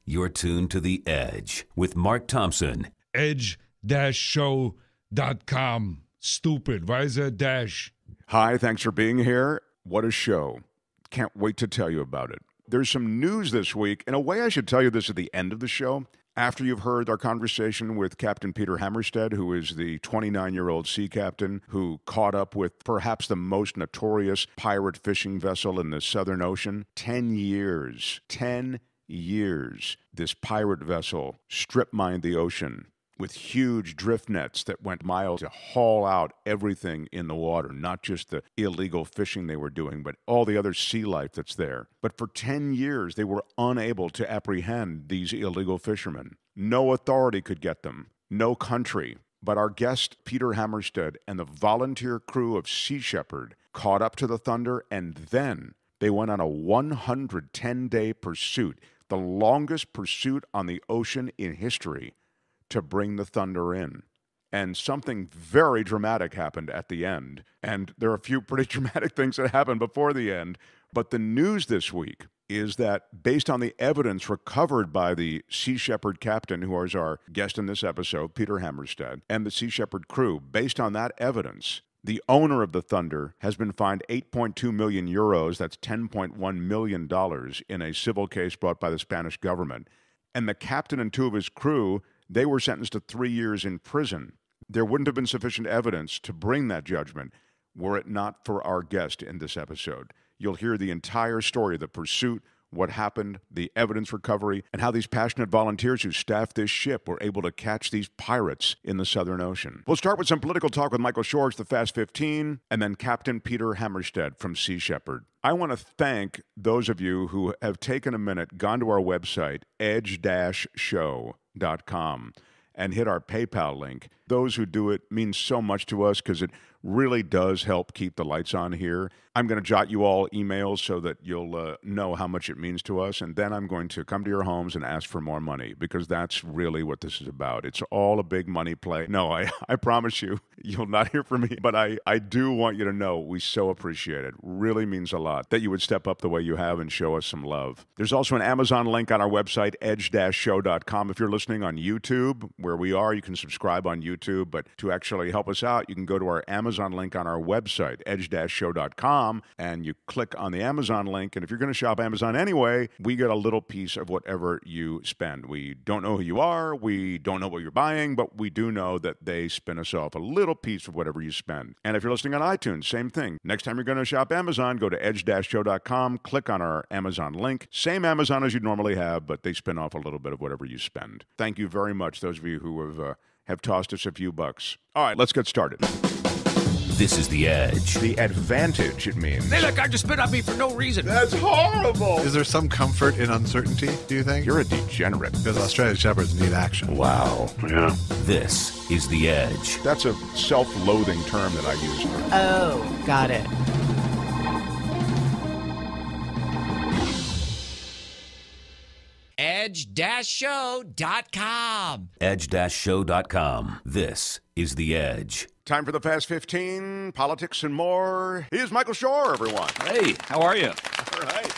You're tuned to The Edge with Mark Thompson. Edge-show.com. Stupid. Why is there a dash? Hi, thanks for being here. What a show. Can't wait to tell you about it. There's some news this week. In a way, I should tell you this at the end of the show. After you've heard our conversation with Captain Peter Hammarstedt, who is the 29-year-old sea captain who caught up with perhaps the most notorious pirate fishing vessel in the Southern Ocean. 10 years. 10 years. This pirate vessel strip-mined the ocean with huge drift nets that went miles to haul out everything in the water, not just the illegal fishing they were doing, but all the other sea life that's there. But for 10 years, they were unable to apprehend these illegal fishermen. No authority could get them, no country. But our guest, Peter Hammarstedt, and the volunteer crew of Sea Shepherd caught up to the Thunder, and then they went on a 110-day pursuit, the longest pursuit on the ocean in history, to bring the Thunder in. And something very dramatic happened at the end. And there are a few pretty dramatic things that happened before the end. But the news this week is that based on the evidence recovered by the Sea Shepherd captain, who is our guest in this episode, Peter Hammarstedt, and the Sea Shepherd crew, based on that evidence, the owner of the Thunder has been fined 8.2 million euros, that's $10.1 million, in a civil case brought by the Spanish government. And the captain and two of his crew, they were sentenced to 3 years in prison. There wouldn't have been sufficient evidence to bring that judgment were it not for our guest in this episode. You'll hear the entire story of the pursuit, what happened, the evidence recovery, and how these passionate volunteers who staffed this ship were able to catch these pirates in the Southern Ocean. We'll start with some political talk with Michael Shor's The Fast 15, and then Captain Peter Hammarstedt from Sea Shepherd. I want to thank those of you who have taken a minute, gone to our website, edge-show.com, and hit our PayPal link. Those who do it mean so much to us because it really does help keep the lights on here. I'm going to jot you all emails so that you'll know how much it means to us, and then I'm going to come to your homes and ask for more money, because that's really what this is about. It's all a big money play. No, I promise you, you'll not hear from me, but I do want you to know we so appreciate it. Really means a lot that you would step up the way you have and show us some love. There's also an Amazon link on our website, edge-show.com. If you're listening on YouTube, where we are, you can subscribe on YouTube, but to actually help us out, you can go to our Amazon link on our website, edge-show.com, and you click on the Amazon link, and if you're going to shop Amazon anyway, we get a little piece of whatever you spend. We don't know who you are, we don't know what you're buying, but we do know that they spin us off a little piece of whatever you spend. And if you're listening on iTunes, same thing. Next time you're going to shop Amazon, go to edge-show.com, click on our Amazon link. Same Amazon as you normally have, but they spin off a little bit of whatever you spend. Thank you very much, those of you who have tossed us a few bucks. All right, let's get started. This is The Edge. The advantage it means. They let guy just spit on me for no reason. That's horrible. Is there some comfort in uncertainty, do you think? You're a degenerate. Because Australian Shepherds need action. Wow. Yeah. This is The Edge. That's a self-loathing term that I use. Oh, got it. Edge-show.com. Edge-show.com. This is The Edge. Time for the Fast 15, politics and more. Here's Michael Shore, everyone. Hey, how are you? All right.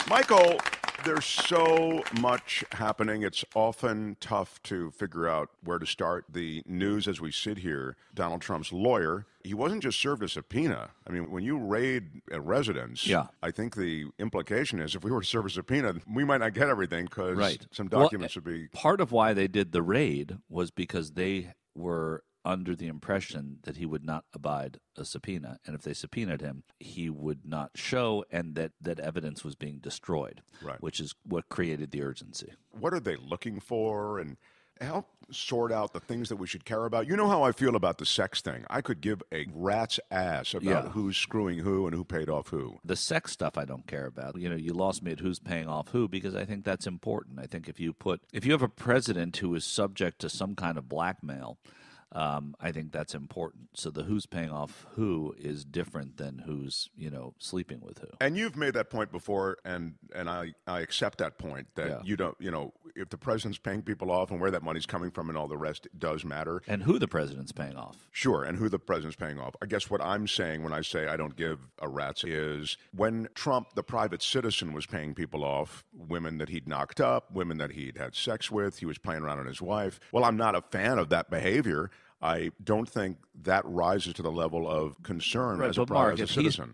Michael, there's so much happening. It's often tough to figure out where to start. The news as we sit here, Donald Trump's lawyer, he wasn't just served a subpoena. I mean, when you raid a residence, I think the implication is if we were to serve a subpoena, we might not get everything because some documents would be... Part of why they did the raid was because they were under the impression that he would not abide a subpoena, and if they subpoenaed him, he would not show, and that evidence was being destroyed, which is what created the urgency. What are they looking for, and help sort out the things that we should care about? You know how I feel about the sex thing. I could give a rat's ass about who's screwing who and who paid off who. The sex stuff I don't care about. You know, you lost me at who's paying off who, because I think that's important. I think if you have a president who is subject to some kind of blackmail, I think that's important. So the who's paying off who is different than who's, sleeping with who. And you've made that point before, and I accept that point that you don't, if the president's paying people off and where that money's coming from and all the rest does matter. And who the president's paying off. Sure, and who the president's paying off. I guess what I'm saying when I say I don't give a rat's is when Trump, the private citizen, was paying people off, women that he'd knocked up, women that he'd had sex with, he was playing around on his wife. Well, I'm not a fan of that behavior. I don't think that rises to the level of concern as a citizen.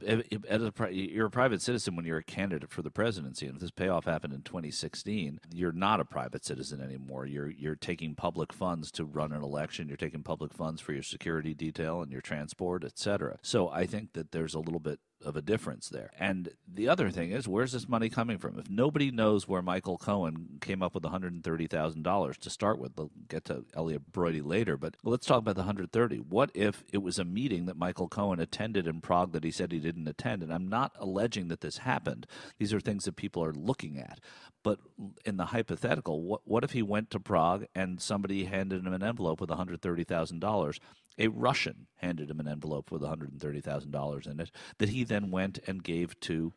You're a private citizen when you're a candidate for the presidency, and if this payoff happened in 2016, you're not a private citizen anymore. You're taking public funds to run an election. You're taking public funds for your security detail and your transport, et cetera. So I think that there's a little bit of a difference there. And the other thing is, where's this money coming from? If nobody knows where Michael Cohen came up with $130,000 to start with, we'll get to Elliot Brody later, but let's talk about the $130,000. What if it was a meeting that Michael Cohen attended in Prague that he said he didn't attend? And I'm not alleging that this happened. These are things that people are looking at. But in the hypothetical, what if he went to Prague and somebody handed him an envelope with $130,000? A Russian handed him an envelope with $130,000 in it that he then went and gave to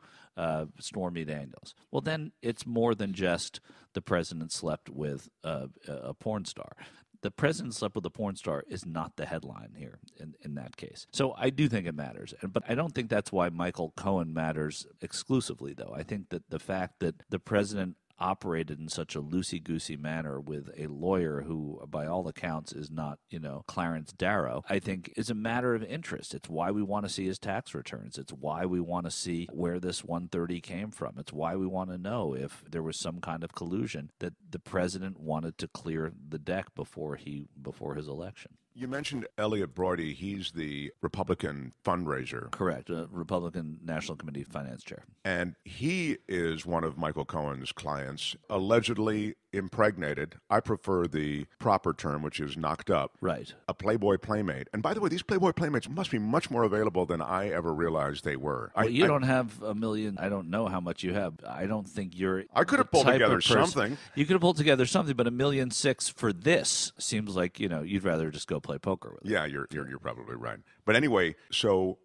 Stormy Daniels. Well, then it's more than just the president slept with a porn star. The president slept with a porn star is not the headline here in that case. So I do think it matters. But I don't think that's why Michael Cohen matters exclusively, though. I think that the fact that the president operated in such a loosey-goosey manner with a lawyer who, by all accounts, is not, Clarence Darrow, I think is a matter of interest. It's why we want to see his tax returns. It's why we want to see where this 130 came from. It's why we want to know if there was some kind of collusion that the president wanted to clear the deck before his election. You mentioned Elliot Brody. He's the Republican fundraiser. Correct. Republican National Committee Finance Chair. And he is one of Michael Cohen's clients, allegedly impregnated. I prefer the proper term, which is knocked up. Right. A Playboy Playmate. And by the way, these Playboy Playmates must be much more available than I ever realized they were. Well, you don't have $1 million. I don't know how much you have. I don't think you're. I could have pulled together something. You could have pulled together something, but $1.6 million for this seems like, you'd rather just go play poker with it. Yeah, you're probably right. But anyway, so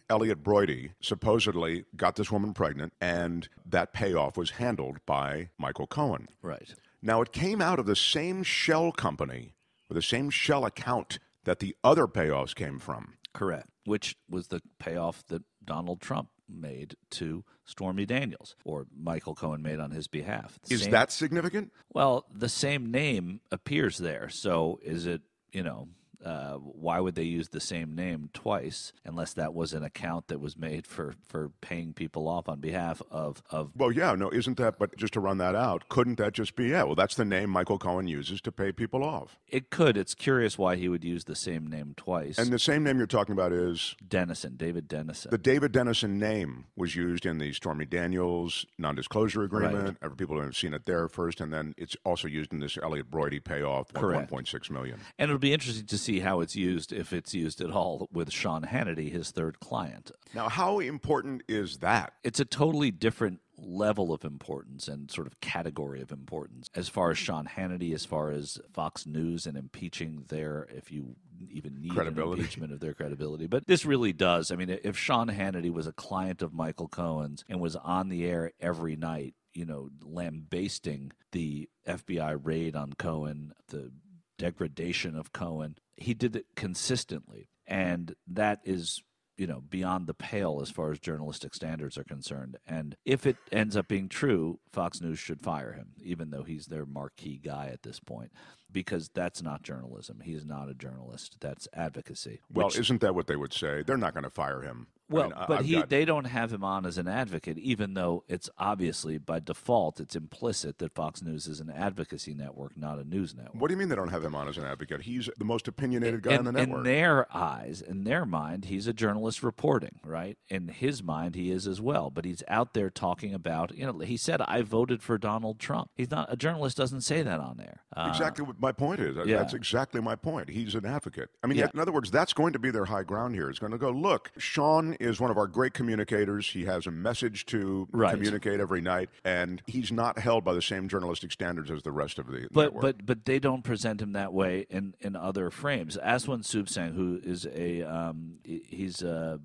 Elliot Brody, supposedly got this woman pregnant, and that payoff was handled by Michael Cohen. Right. Now, it came out of the same shell company, or the same shell account that the other payoffs came from. Correct. Which was the payoff that Donald Trump made to Stormy Daniels, or Michael Cohen made on his behalf. Is that significant? Well, the same name appears there. So is it, why would they use the same name twice unless that was an account that was made for paying people off on behalf of Well, yeah, no, isn't that, but just to run that out, couldn't that just be, well, that's the name Michael Cohen uses to pay people off? It could. It's curious why he would use the same name twice. And the same name you're talking about is? David Dennison. The David Dennison name was used in the Stormy Daniels non-disclosure agreement. Right. People have seen it there first, and then it's also used in this Elliot Brody payoff, $1.6 million. And it'll be interesting to see how it's used, if it's used at all, with Sean Hannity, his third client. Now, how important is that? It's a totally different level of importance and sort of category of importance. As far as Sean Hannity, as far as Fox News and impeaching if you even need an impeachment of their credibility. But this really does. I mean, if Sean Hannity was a client of Michael Cohen's and was on the air every night, lambasting the FBI raid on Cohen, the degradation of Cohen, he did it consistently. And that is, beyond the pale as far as journalistic standards are concerned. And if it ends up being true, Fox News should fire him, even though he's their marquee guy at this point, because that's not journalism. He is not a journalist. That's advocacy. Well, isn't that what they would say? They're not going to fire him. Well, they don't have him on as an advocate, even though it's obviously, by default, it's implicit that Fox News is an advocacy network, not a news network. What do you mean they don't have him on as an advocate? He's the most opinionated guy on the network. In their eyes, in their mind, he's a journalist reporting, right? In his mind, he is as well. But he's out there talking about, he said, I voted for Donald Trump. He's not, a journalist doesn't say that on there. Exactly. my point is. Yeah. That's exactly my point. He's an advocate. I mean, Yeah. in other words, that's going to be their high ground here. It's going to go, look, Sean is one of our great communicators. He has a message to communicate every night, and he's not held by the same journalistic standards as the rest of the network. But they don't present him that way in other frames. Aswan Subsang, who is he's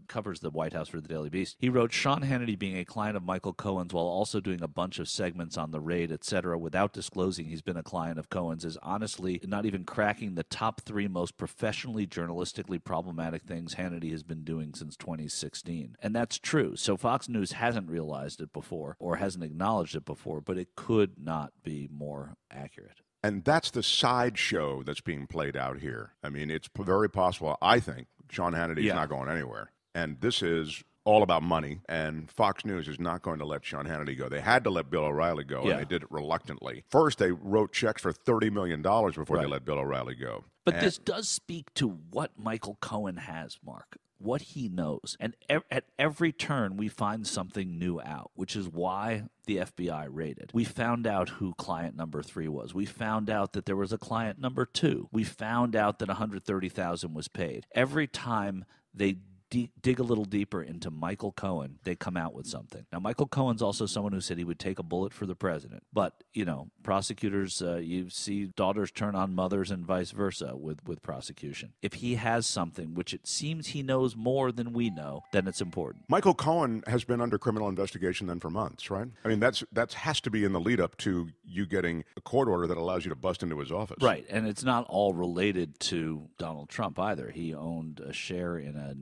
covers the White House for the Daily Beast, he wrote, Sean Hannity being a client of Michael Cohen's while also doing a bunch of segments on the raid, etc., without disclosing he's been a client of Cohen's is honestly not even cracking the top 3 most professionally journalistically problematic things Hannity has been doing since 2016. And that's true. So Fox News hasn't realized it before or hasn't acknowledged it before, but it could not be more accurate. And that's the sideshow that's being played out here. I mean, it's very possible, I think, Sean Hannity is not going anywhere. And this is all about money, and Fox News is not going to let Sean Hannity go. They had to let Bill O'Reilly go, and they did it reluctantly. First, they wrote checks for $30 million before they let Bill O'Reilly go. But this does speak to what Michael Cohen has, Mark, what he knows. And at every turn, we find something new out, which is why the FBI raided. We found out who client number 3 was. We found out that there was a client number 2. We found out that $130,000 was paid. Every time they dig a little deeper into Michael Cohen, they come out with something. Now, Michael Cohen's also someone who said he would take a bullet for the president. But, prosecutors, you see daughters turn on mothers and vice versa with prosecution. If he has something, which it seems he knows more than we know, then it's important. Michael Cohen has been under criminal investigation then for months, right? I mean, that has to be in the lead up to you getting a court order that allows you to bust into his office. Right, and it's not all related to Donald Trump either. He owned a share in a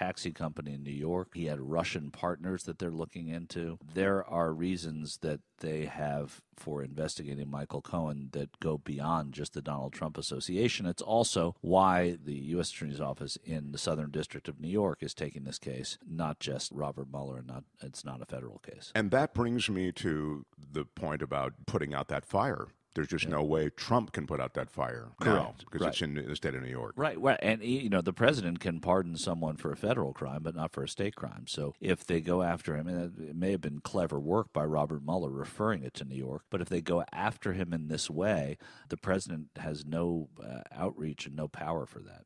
taxi company in New York. He had Russian partners that they're looking into. There are reasons that they have for investigating Michael Cohen that go beyond just the Donald Trump association. It's also why the U.S. Attorney's Office in the Southern District of New York is taking this case, not just Robert Mueller, and it's not a federal case. And that brings me to the point about putting out that fire. There's just no way Trump can put out that fire now because it's in the state of New York. Right. And, the president can pardon someone for a federal crime, but not for a state crime. So if they go after him, and it may have been clever work by Robert Mueller referring it to New York, but if they go after him in this way, the president has no outreach and no power for that.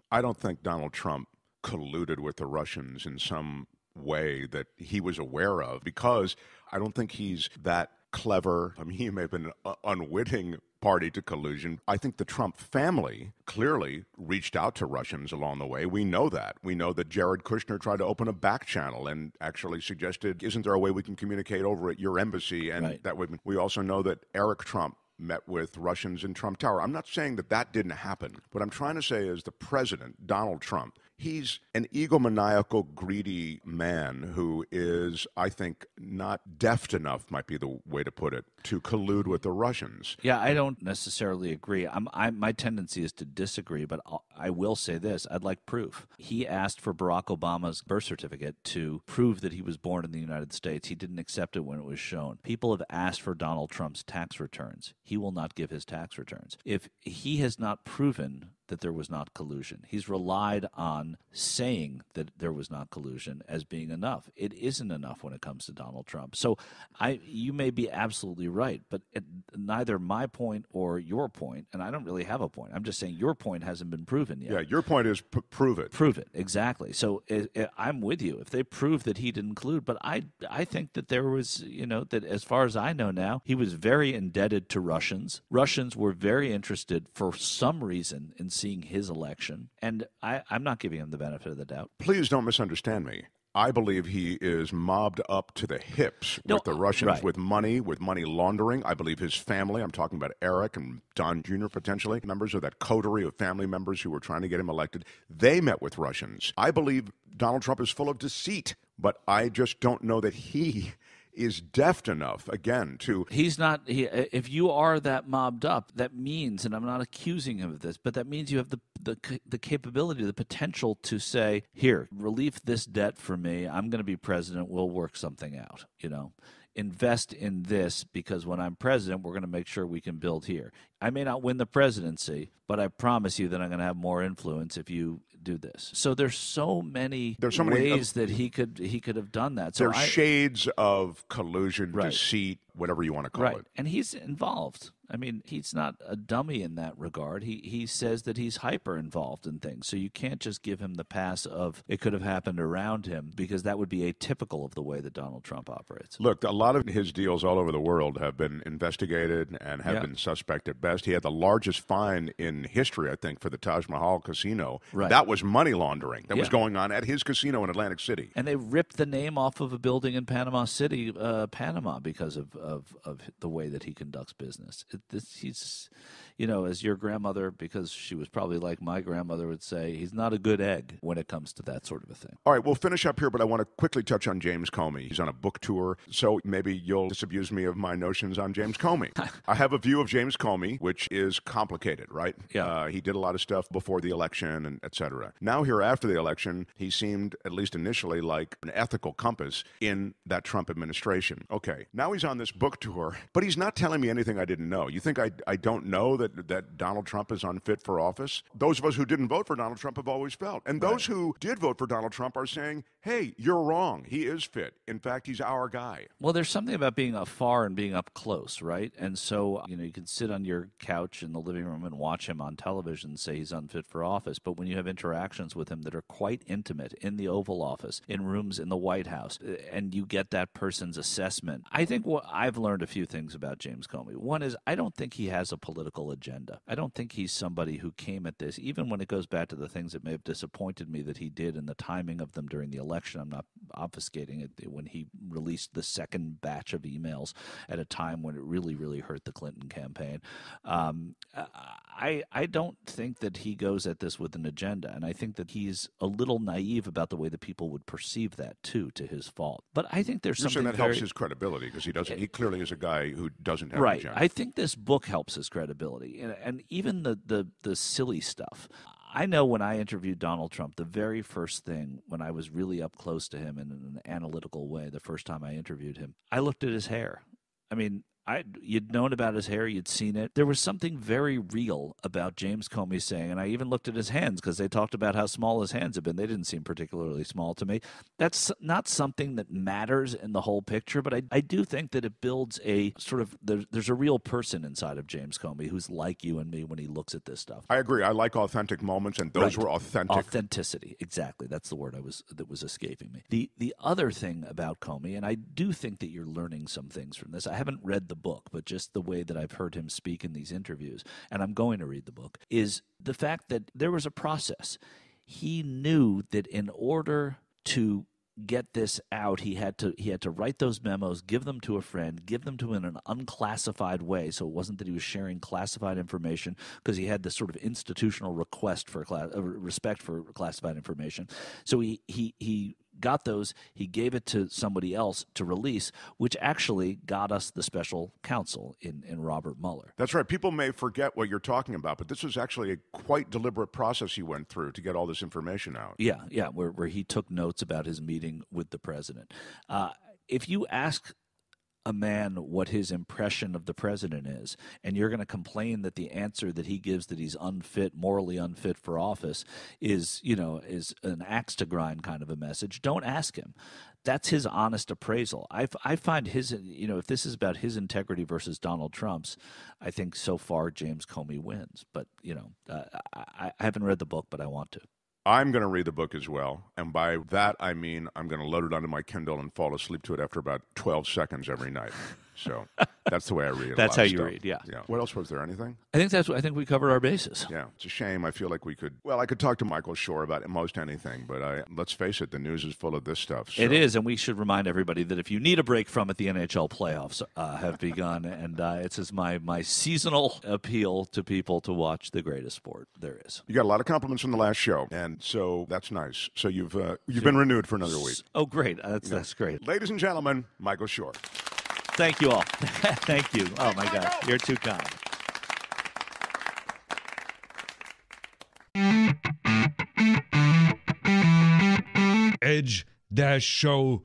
I don't think Donald Trump colluded with the Russians in some way that he was aware of, because I don't think he's that clever. I mean, he may have been an unwitting party to collusion. I think the Trump family clearly reached out to Russians along the way. We know that. We know that Jared Kushner tried to open a back channel and actually suggested, isn't there a way we can communicate over at your embassy? And that would. We also know that Eric Trump met with Russians in Trump Tower. I'm not saying that didn't happen. What I'm trying to say is the president, Donald Trump, he's an egomaniacal, greedy man who is, I think, not deft enough, might be the way to put it, to collude with the Russians. Yeah, I don't necessarily agree. My tendency is to disagree, but I will say this. I'd like proof. He asked for Barack Obama's birth certificate to prove that he was born in the United States. He didn't accept it when it was shown. People have asked for Donald Trump's tax returns. He will not give his tax returns. If he has not proven that there was not collusion, he's relied on saying that there was not collusion as being enough. It isn't enough when it comes to Donald Trump. So you may be absolutely right, but neither my point or your point, and I don't really have a point. I'm just saying your point hasn't been proven yet. Yeah, your point is prove it. Prove it, exactly. So I'm with you. If they prove that he didn't collude, but I think that there was, that as far as I know now, he was very indebted to Russians. Russians were very interested for some reason in seeing his election, and I'm not giving him the benefit of the doubt. Please don't misunderstand me. I believe he is mobbed up to the hips with the Russians, with money laundering. I believe his family, I'm talking about Eric and Don Jr. potentially, members of that coterie of family members who were trying to get him elected, they met with Russians. I believe Donald Trump is full of deceit, but I just don't know that he is deft enough, again, to... He's not... if you are that mobbed up, that means, and I'm not accusing him of this, but that means you have the capability, the potential to say, here, relieve this debt for me. I'm going to be president. We'll work something out, invest in this because when I'm president, we're going to make sure we can build here. I may not win the presidency, but I promise you that I'm going to have more influence if you do this. So there's so many ways that he could have done that. So there's shades of collusion, deceit, whatever you want to call it. And he's involved. I mean, he's not a dummy in that regard. He says that he's hyper involved in things. So you can't just give him the pass of it could have happened around him, because that would be atypical of the way that Donald Trump operates. Look, a lot of his deals all over the world have been investigated and have been suspect at best. He had the largest fine in history, I think, for the Taj Mahal casino. Right. That was money laundering that was going on at his casino in Atlantic City. And they ripped the name off of a building in Panama City, Panama, because of the way that he conducts business. He's, as your grandmother, because she was probably like my grandmother, would say, he's not a good egg when it comes to that sort of a thing. All right, we'll finish up here, but I want to quickly touch on James Comey. He's on a book tour, so maybe you'll disabuse me of my notions on James Comey. I have a view of James Comey, which is complicated, right? Yeah. He did a lot of stuff before the election, and et cetera. Now here after the election, he seemed, at least initially, like an ethical compass in that Trump administration. Okay, now he's on this book tour, but he's not telling me anything I didn't know. You think I don't know that Donald Trump is unfit for office? Those of us who didn't vote for Donald Trump have always felt. And those who did vote for Donald Trump are saying, hey, you're wrong. He is fit. In fact, he's our guy. Well, there's something about being afar and being up close, right? And so, you can sit on your couch in the living room and watch him on television and say he's unfit for office. But when you have interactions with him that are quite intimate in the Oval Office, in rooms in the White House, and you get that person's assessment, I think I've learned a few things about James Comey. One is, I don't think he has a political agenda. I don't think he's somebody who came at this, even when it goes back to the things that may have disappointed me that he did and the timing of them during the election. I'm not obfuscating it, when he released the second batch of emails at a time when it really, really hurt the Clinton campaign. I don't think that he goes at this with an agenda, and I think that he's a little naive about the way that people would perceive that, too, to his fault. But I think there's something that helps his credibility, because he clearly is a guy who doesn't have an agenda. I think this book helps his credibility, and even the silly stuff. I know when I interviewed Donald Trump, the very first thing, when I was really up close to him in an analytical way, the first time I interviewed him, I looked at his hair. I mean, you'd known about his hair, you'd seen it. There was something very real about James Comey saying, and I even looked at his hands, because they talked about how small his hands have been. They didn't seem particularly small to me. That's not something that matters in the whole picture, but I do think that it builds a sort of, there's a real person inside of James Comey who's like you and me when he looks at this stuff. I agree. I like authentic moments, and those were authentic. Authenticity, exactly. That's the word that was escaping me. The other thing about Comey, and I do think that you're learning some things from this. I haven't read the book, but just the way that I've heard him speak in these interviews, and I'm going to read the book, is the fact that there was a process. He knew that in order to get this out, he had to write those memos, give them to a friend, give them to him in an unclassified way, so it wasn't that he was sharing classified information, because he had this sort of institutional respect for classified information. So he got those, he gave it to somebody else to release, which actually got us the special counsel in Robert Mueller. That's right. People may forget what you're talking about, but this was actually a quite deliberate process he went through to get all this information out. Yeah, where he took notes about his meeting with the president. If you ask a man what his impression of the president is, and you're going to complain that the answer that he gives, that he's unfit, morally unfit for office, is an axe to grind kind of a message, don't ask him. That's his honest appraisal. I find his, if this is about his integrity versus Donald Trump's, I think so far James Comey wins. But, I haven't read the book, but I want to. I'm going to read the book as well, and by that I mean I'm going to load it onto my Kindle and fall asleep to it after about 12 seconds every night. So that's the way I read it. That's how you read, yeah. What else was there? Anything? I think we covered our bases. Yeah, it's a shame. I feel like I could talk to Michael Shore about most anything, but let's face it, the news is full of this stuff. So. It is, and we should remind everybody that if you need a break from it, the NHL playoffs have begun, and it's just my seasonal appeal to people to watch the greatest sport there is. You got a lot of compliments from the last show, and so that's nice. So you've been renewed for another week. Oh, great. That's great. Ladies and gentlemen, Michael Shore. Thank you all. Thank you. Oh, my God. You're too kind. edge-show.com.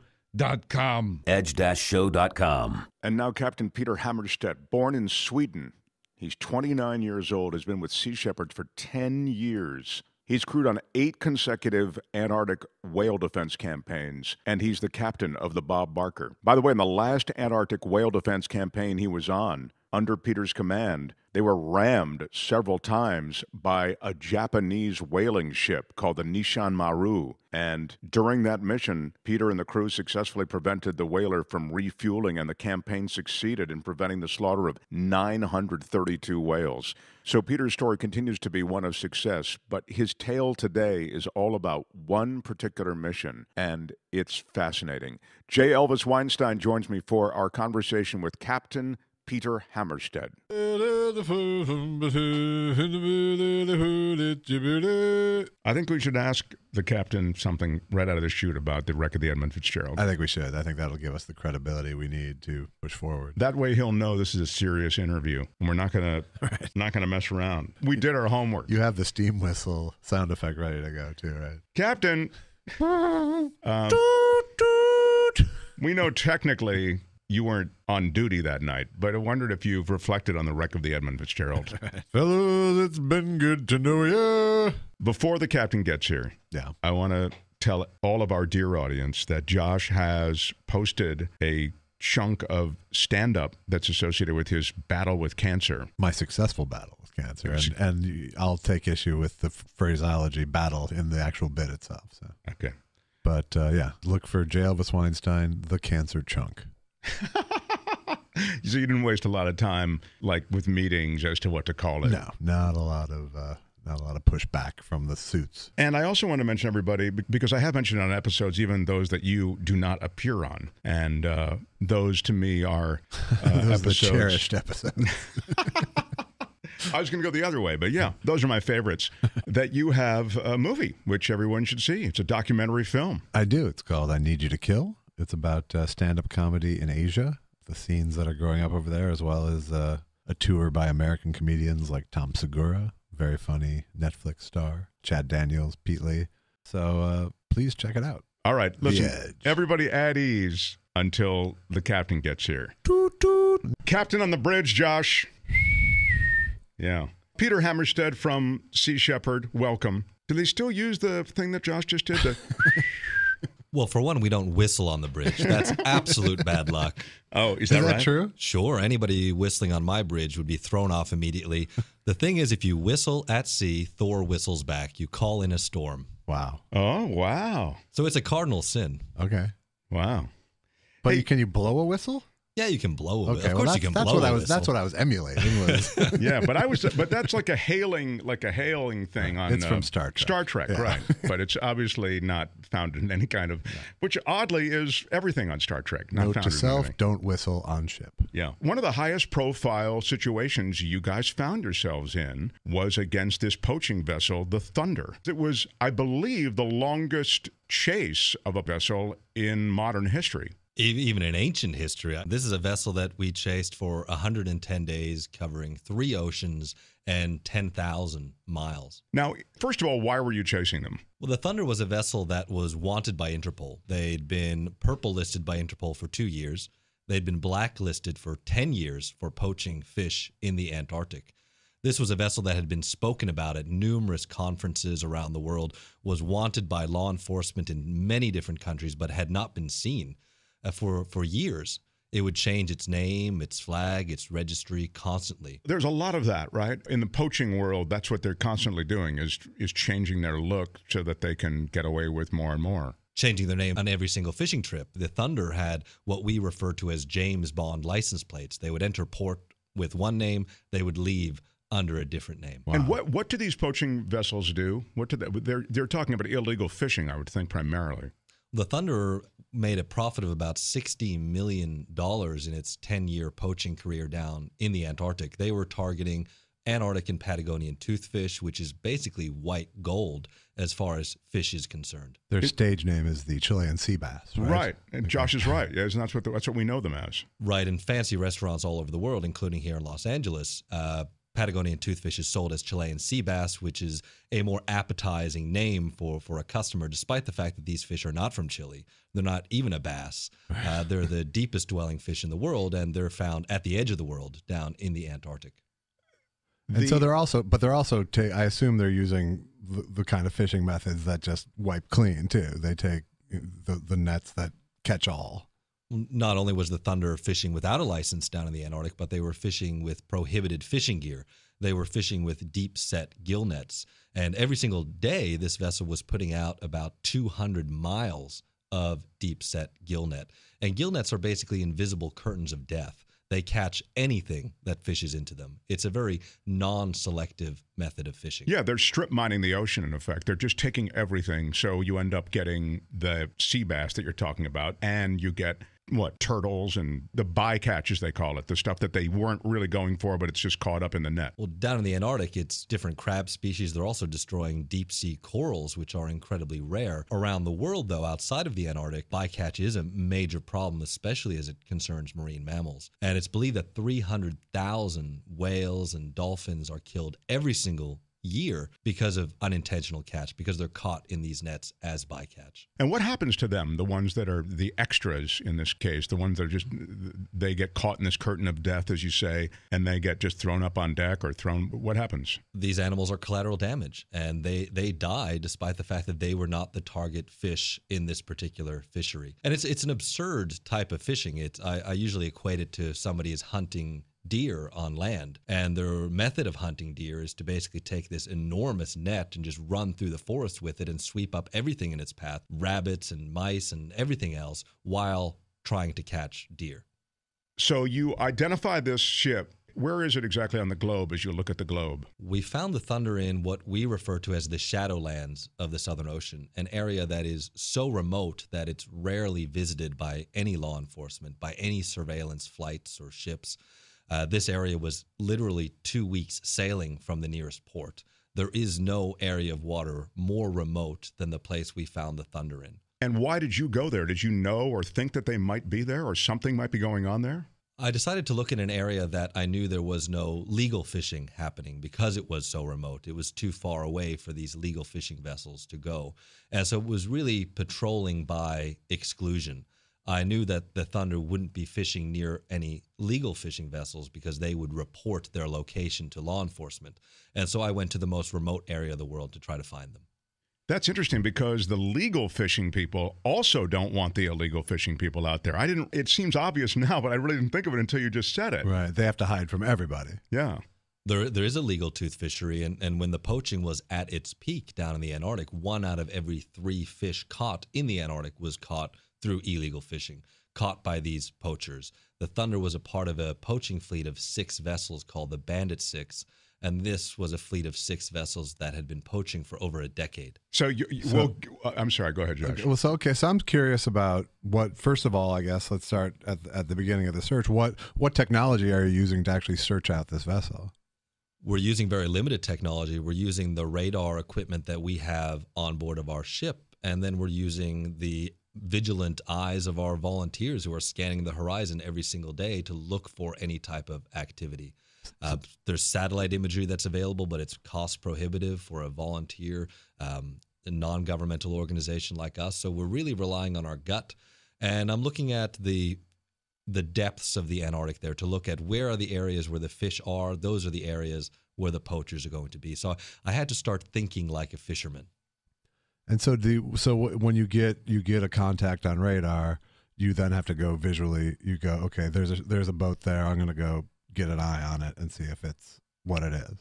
edge-show.com. And now Captain Peter Hammarstedt, born in Sweden. He's 29 years old, has been with Sea Shepherds for 10 years. He's crewed on 8 consecutive Antarctic whale defense campaigns, and he's the captain of the Bob Barker. By the way, in the last Antarctic whale defense campaign he was on, under Peter's command, they were rammed several times by a Japanese whaling ship called the Nishan Maru. And during that mission, Peter and the crew successfully prevented the whaler from refueling, and the campaign succeeded in preventing the slaughter of 932 whales. So Peter's story continues to be one of success, but his tale today is all about one particular mission, and it's fascinating. J. Elvis Weinstein joins me for our conversation with Captain Peter Hammarstedt. I think we should ask the captain something right out of the chute about the wreck of the Edmund Fitzgerald. I think we should. I think that'll give us the credibility we need to push forward. That way he'll know this is a serious interview, and we're not gonna mess around. We did our homework. You have the steam whistle sound effect ready to go too, right? Captain, we know technically you weren't on duty that night, but I wondered if you've reflected on the wreck of the Edmund Fitzgerald. Fellows, it's been good to know you. Before the captain gets here, I want to tell all of our dear audience that Josh has posted a chunk of stand-up that's associated with his battle with cancer. My successful battle with cancer. And I'll take issue with the phraseology battle in the actual bit itself. So. Okay. But look for J. Elvis Weinstein, the cancer chunk. So you didn't waste a lot of time, like with meetings as to what to call it. No, not a lot of pushback from the suits. And I also want to mention everybody, because I have mentioned on episodes, even those that you do not appear on, and those to me are those episodes. Are the cherished episodes. I was going to go the other way, but yeah, those are my favorites. That you have a movie, which everyone should see. It's a documentary film. I do. It's called I Need You to Kill. It's about stand-up comedy in Asia, the scenes that are growing up over there, as well as a tour by American comedians like Tom Segura, very funny Netflix star, Chad Daniels, Pete Lee. So please check it out. All right, listen, everybody at ease until the captain gets here. Toot, toot. Captain on the bridge, Josh. Yeah. Peter Hammarstedt from Sea Shepherd, welcome. Do they still use the thing that Josh just did? Well, for one, we don't whistle on the bridge. That's absolute bad luck. Oh, is that right? True? Sure. Anybody whistling on my bridge would be thrown off immediately. The thing is, if you whistle at sea, Thor whistles back. You call in a storm. Wow. Oh, wow. So it's a cardinal sin. Okay. Wow. But can you blow a whistle? Yeah, you can blow a whistle. Okay, of course you can blow a whistle. That's what I was emulating. Yeah, but that's like a hailing thing on. It's from Star Trek. Star Trek, yeah. Right? But it's obviously not found in any kind of, which oddly is everything on Star Trek. Not Note found to in self: anything. don't whistle on ship. Yeah, one of the highest profile situations you guys found yourselves in was against this poaching vessel, the Thunder. It was, I believe, the longest chase of a vessel in modern history. Even in ancient history. This is a vessel that we chased for 110 days, covering 3 oceans and 10,000 miles. Now, first of all, why were you chasing them? Well, the Thunder was a vessel that was wanted by Interpol. They'd been purple listed by Interpol for 2 years. They'd been blacklisted for 10 years for poaching fish in the Antarctic. This was a vessel that had been spoken about at numerous conferences around the world, was wanted by law enforcement in many different countries, but had not been seen. For years. It would change its name, its flag, its registry constantly. There's a lot of that, right? In the poaching world, that's what they're constantly doing, is changing their look so that they can get away with more and more. Changing their name on every single fishing trip. The Thunder had what we refer to as James Bond license plates. They would enter port with one name, they would leave under a different name. Wow. And what do these poaching vessels do? They're talking about illegal fishing, I would think, primarily. The Thunder made a profit of about $60 million in its 10-year poaching career down in the Antarctic. They were targeting Antarctic and Patagonian toothfish, which is basically white gold as far as fish is concerned. Their stage name is the Chilean sea bass, right? Right. And Josh is right. Yes, and that's what we know them as. Right. In fancy restaurants all over the world, including here in Los Angeles, Patagonian toothfish is sold as Chilean sea bass, which is a more appetizing name for a customer, despite the fact that these fish are not from Chile. They're not even a bass. They're the deepest dwelling fish in the world, and they're found at the edge of the world down in the Antarctic. And so they're also, I assume they're using the kind of fishing methods that just wipe clean too. They take the nets that catch all. Not only was the Thunder fishing without a license down in the Antarctic, but they were fishing with prohibited fishing gear. They were fishing with deep-set gill nets. And every single day, this vessel was putting out about 200 miles of deep-set gill net. And gill nets are basically invisible curtains of death. They catch anything that fishes into them. It's a very non-selective method of fishing. Yeah, they're strip mining the ocean, in effect. They're just taking everything. So you end up getting the sea bass that you're talking about, and you get, turtles and the bycatch, as they call it, the stuff that they weren't really going for, but it's just caught up in the net. Well, down in the Antarctic, it's different crab species. They're also destroying deep-sea corals, which are incredibly rare. Around the world, though, outside of the Antarctic, bycatch is a major problem, especially as it concerns marine mammals. And it's believed that 300,000 whales and dolphins are killed every single year because of unintentional catch, because they're caught in these nets as bycatch. And what happens to them, the ones that are the extras in this case, the ones that are just, they get caught in this curtain of death, as you say, and they get just thrown up on deck or thrown, what happens? These animals are collateral damage, and they die despite the fact that they were not the target fish in this particular fishery. And it's an absurd type of fishing. I usually equate it to somebody is hunting deer on land, and their method of hunting deer is to basically take this enormous net and just run through the forest with it and sweep up everything in its path, rabbits and mice and everything else, while trying to catch deer. So you identify this ship. Where is it exactly on the globe as you look at the globe? We found the Thunder in what we refer to as the Shadowlands of the Southern Ocean, an area that is so remote that it's rarely visited by any law enforcement, by any surveillance flights or ships. This area was literally 2 weeks sailing from the nearest port. There is no area of water more remote than the place we found the Thunder in. And why did you go there? Did you know or think that they might be there or something might be going on there? I decided to look in an area that I knew there was no legal fishing happening because it was so remote. It was too far away for these legal fishing vessels to go. And so it was really patrolling by exclusion. I knew that the Thunder wouldn't be fishing near any legal fishing vessels because they would report their location to law enforcement. And so I went to the most remote area of the world to try to find them. That's interesting because the legal fishing people also don't want the illegal fishing people out there. It seems obvious now, but I really didn't think of it until you just said it. Right. They have to hide from everybody. Yeah. There is a legal tooth fishery, and when the poaching was at its peak down in the Antarctic, 1 out of every 3 fish caught in the Antarctic was caught through illegal fishing, caught by these poachers. The Thunder was a part of a poaching fleet of 6 vessels called the Bandit Six, and this was a fleet of 6 vessels that had been poaching for over a decade. I'm sorry, go ahead, Josh. Okay, so I'm curious about first of all, I guess, let's start at the beginning of the search. What technology are you using to actually search out this vessel? We're using very limited technology. We're using the radar equipment that we have on board of our ship, and then we're using the vigilant eyes of our volunteers who are scanning the horizon every single day to look for any type of activity. There's satellite imagery that's available, but it's cost prohibitive for a volunteer, a non-governmental organization like us. So we're really relying on our gut. And I'm looking at the depths of the Antarctic there to look at where are the areas where the fish are. Those are the areas where the poachers are going to be. So I had to start thinking like a fisherman. And so when you get a contact on radar, you then have to go visually. You go, okay, there's a boat there. I'm going to go get an eye on it and see if it's what it is.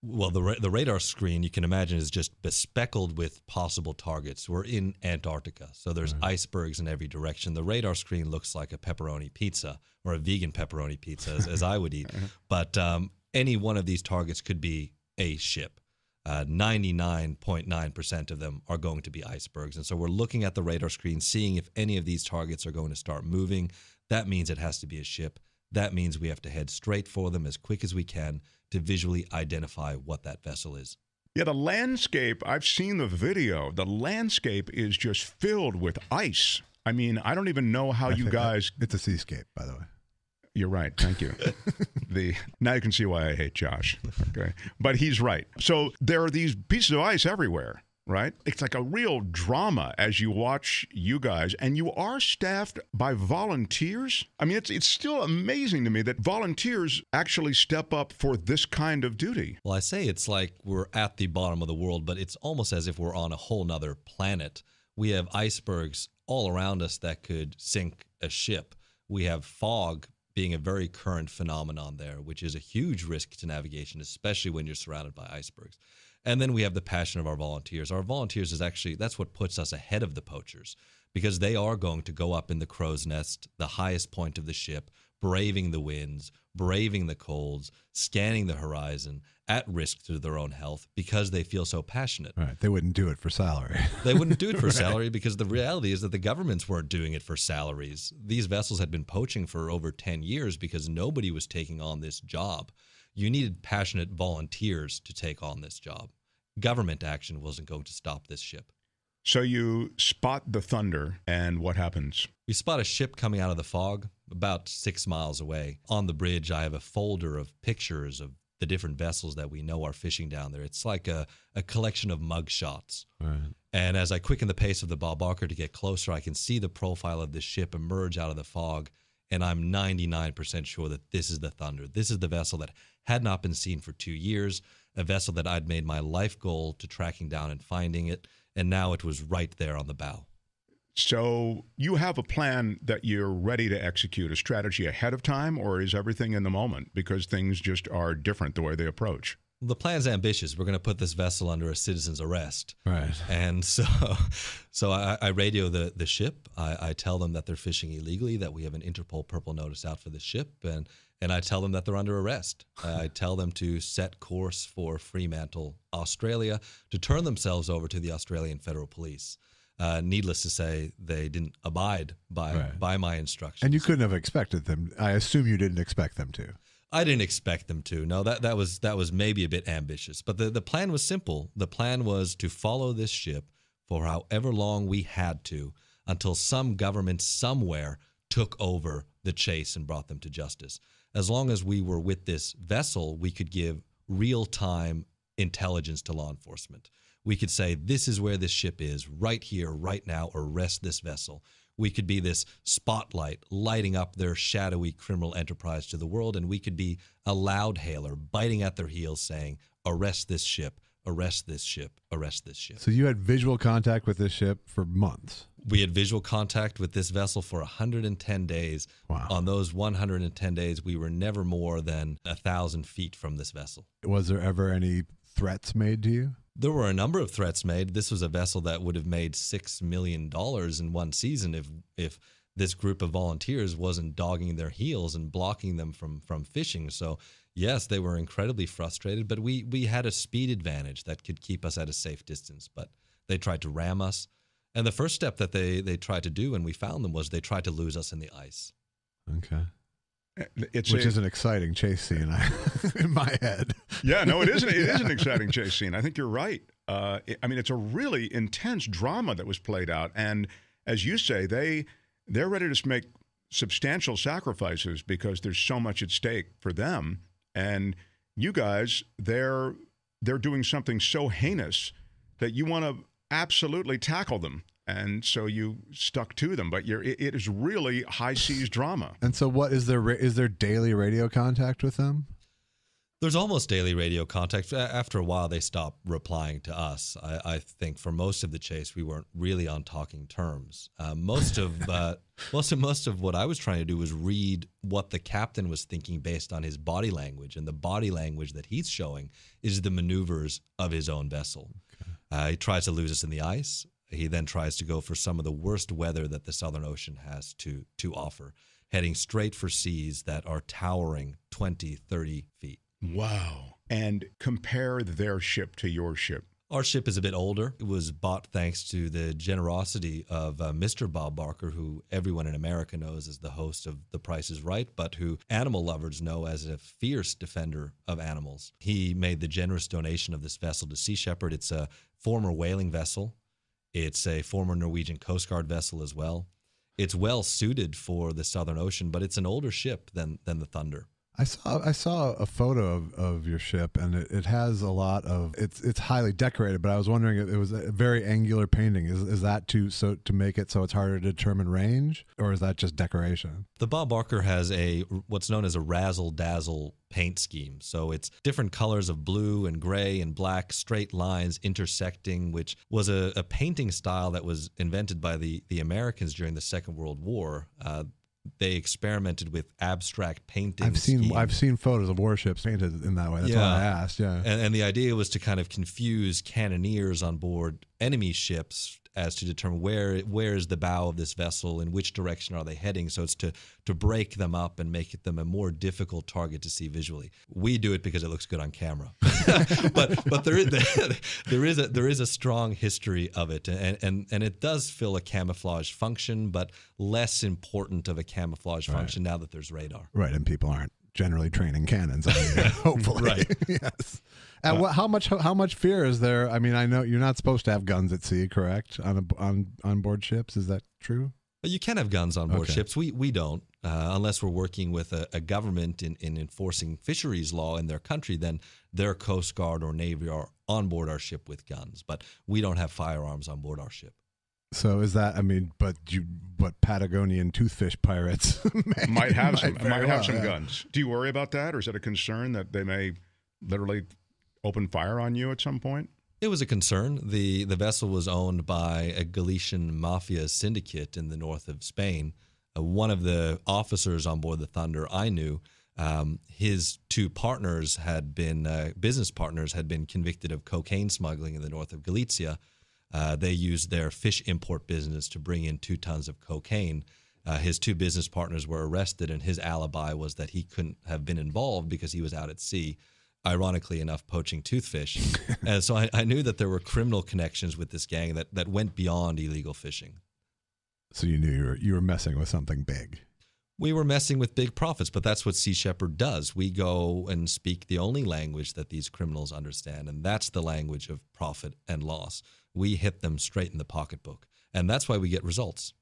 Well, the radar screen, you can imagine, is just bespeckled with possible targets. We're in Antarctica, so there's icebergs in every direction. The radar screen looks like a pepperoni pizza or a vegan pepperoni pizza, as I would eat. But any one of these targets could be a ship. 99.9% of them are going to be icebergs. And so we're looking at the radar screen, seeing if any of these targets are going to start moving. That means it has to be a ship. That means we have to head straight for them as quick as we can to visually identify what that vessel is. Yeah, the landscape, I've seen the video. The landscape is just filled with ice. I mean, I don't even know how you guys... It's a seascape, by the way. You're right. Thank you. Now you can see why I hate Josh. Okay. But he's right. So there are these pieces of ice everywhere, right? It's like a real drama as you watch you guys, and you are staffed by volunteers. I mean, it's still amazing to me that volunteers actually step up for this kind of duty. Well, I say it's like we're at the bottom of the world, but it's almost as if we're on a whole nother planet. We have icebergs all around us that could sink a ship. We have fog being a very current phenomenon there, which is a huge risk to navigation, especially when you're surrounded by icebergs. And then we have the passion of our volunteers. Our volunteers is actually, that's what puts us ahead of the poachers, because they are going to go up in the crow's nest, the highest point of the ship, braving the winds, braving the colds, scanning the horizon, at risk to their own health because they feel so passionate. Right. They wouldn't do it for salary. They wouldn't do it for salary because the reality is that the governments weren't doing it for salaries. These vessels had been poaching for over 10 years because nobody was taking on this job. You needed passionate volunteers to take on this job. Government action wasn't going to stop this ship. So you spot the Thunder, and what happens? We spot a ship coming out of the fog about 6 miles away. On the bridge, I have a folder of pictures of the different vessels that we know are fishing down there. It's like a collection of mug shots. Right. And as I quicken the pace of the Bob Barker to get closer, I can see the profile of this ship emerge out of the fog, and I'm 99% sure that this is the Thunder. This is the vessel that had not been seen for 2 years, a vessel that I'd made my life goal to tracking down and finding it, and now it was right there on the bow. So you have a plan that you're ready to execute, a strategy ahead of time, or is everything in the moment because things just are different the way they approach? The plan's ambitious. We're going to put this vessel under a citizen's arrest. Right. And so I radio the ship. I tell them that they're fishing illegally, that we have an Interpol purple notice out for the ship, and I tell them that they're under arrest. I tell them to set course for Fremantle, Australia, to turn themselves over to the Australian Federal Police. Needless to say, they didn't abide by my instructions. And you couldn't have expected them. I assume you didn't expect them to. I didn't expect them to. No, that was maybe a bit ambitious. But the plan was simple. The plan was to follow this ship for however long we had to until some government somewhere took over the chase and brought them to justice. As long as we were with this vessel, we could give real-time intelligence to law enforcement. We could say, this is where this ship is, right here, right now, arrest this vessel. We could be this spotlight lighting up their shadowy criminal enterprise to the world, and we could be a loud hailer biting at their heels saying, arrest this ship, arrest this ship, arrest this ship. So you had visual contact with this ship for months. We had visual contact with this vessel for 110 days. Wow. On those 110 days, we were never more than 1,000 feet from this vessel. Was there ever any threats made to you? There were a number of threats made. This was a vessel that would have made $6 million in one season if this group of volunteers wasn't dogging their heels and blocking them from fishing. So, yes, they were incredibly frustrated, but we had a speed advantage that could keep us at a safe distance. But they tried to ram us. And the first step that they tried to do when we found them was they tried to lose us in the ice. Okay. Which is an exciting chase scene in my head. Yeah, no, it is. It is an exciting chase scene. I think you're right. I mean, it's a really intense drama that was played out, and as you say, they're ready to make substantial sacrifices because there's so much at stake for them. And you guys, they're doing something so heinous that you want to absolutely tackle them. And so you stuck to them, but it is really high seas drama. And so what is there daily radio contact with them? There's almost daily radio contact. After a while, they stopped replying to us. I think for most of the chase, we weren't really on talking terms. Most of what I was trying to do was read what the captain was thinking based on his body language, and the body language that he's showing is the maneuvers of his own vessel. Okay. He tries to lose us in the ice. He then tries to go for some of the worst weather that the Southern Ocean has to offer, heading straight for seas that are towering 20, 30 feet. Wow. And compare their ship to your ship. Our ship is a bit older. It was bought thanks to the generosity of Mr. Bob Barker, who everyone in America knows as the host of The Price is Right, but who animal lovers know as a fierce defender of animals. He made the generous donation of this vessel to Sea Shepherd. It's a former whaling vessel. It's a former Norwegian Coast Guard vessel as well. It's well suited for the Southern Ocean, but it's an older ship than the Thunder. I saw a photo of your ship, and it has a lot of it's highly decorated. But I was wondering if it was a very angular painting. Is that to make it so it's harder to determine range, or is that just decoration? The Bob Barker has what's known as a razzle dazzle paint scheme. So it's different colors of blue and gray and black, straight lines intersecting, which was a painting style that was invented by the Americans during the Second World War. They experimented with abstract painting. I've seen photos of warships painted in that way. That's why I asked. Yeah, and the idea was to kind of confuse cannoneers on board enemy ships as to determine where is the bow of this vessel, in which direction are they heading. So it's to break them up and make them a more difficult target to see visually. We do it because it looks good on camera, but there is a strong history of it, and it does fill a camouflage function, but less important of a camouflage function now that there's radar. Right, and people aren't generally training cannons on you, hopefully. Right. Yes. And how much fear is there? I mean, I know you're not supposed to have guns at sea, correct? On board ships, is that true? You can have guns on board ships. We don't, unless we're working with a government in enforcing fisheries law in their country. Then their Coast Guard or Navy are on board our ship with guns, but we don't have firearms on board our ship. So is that? I mean, but Patagonian toothfish pirates might have some guns. Do you worry about that, or is it a concern that they may literally open fire on you at some point? It was a concern. The vessel was owned by a Galician mafia syndicate in the north of Spain. One of the officers on board the Thunder I knew, his two partners had been business partners had been convicted of cocaine smuggling in the north of Galicia. They used their fish import business to bring in 2 tons of cocaine. His two business partners were arrested, and his alibi was that he couldn't have been involved because he was out at sea, ironically enough, poaching toothfish. And so I knew that there were criminal connections with this gang that went beyond illegal fishing. So you knew you were messing with something big. We were messing with big profits, but that's what Sea Shepherd does. We go and speak the only language that these criminals understand, and that's the language of profit and loss. We hit them straight in the pocketbook, and that's why we get results.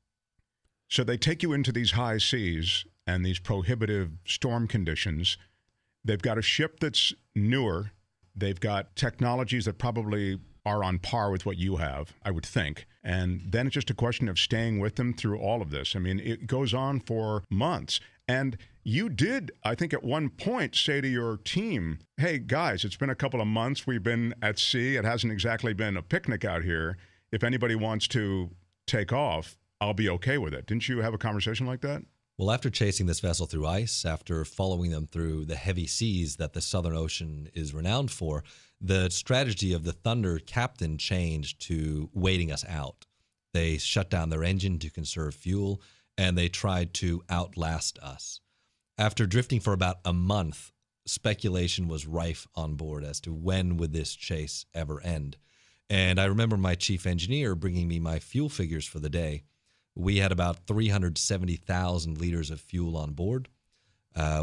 So they take you into these high seas and these prohibitive storm conditions. They've got a ship that's newer. They've got technologies that probably are on par with what you have, I would think. And then it's just a question of staying with them through all of this. I mean, it goes on for months. And you did, I think at one point, say to your team, hey, guys, it's been a couple of months. We've been at sea. It hasn't exactly been a picnic out here. If anybody wants to take off, I'll be okay with it. Didn't you have a conversation like that? Well, after chasing this vessel through ice, after following them through the heavy seas that the Southern Ocean is renowned for, the strategy of the Thunder captain changed to waiting us out. They shut down their engine to conserve fuel, and they tried to outlast us. After drifting for about a month, speculation was rife on board as to when would this chase ever end. And I remember my chief engineer bringing me my fuel figures for the day. We had about 370,000 liters of fuel on board.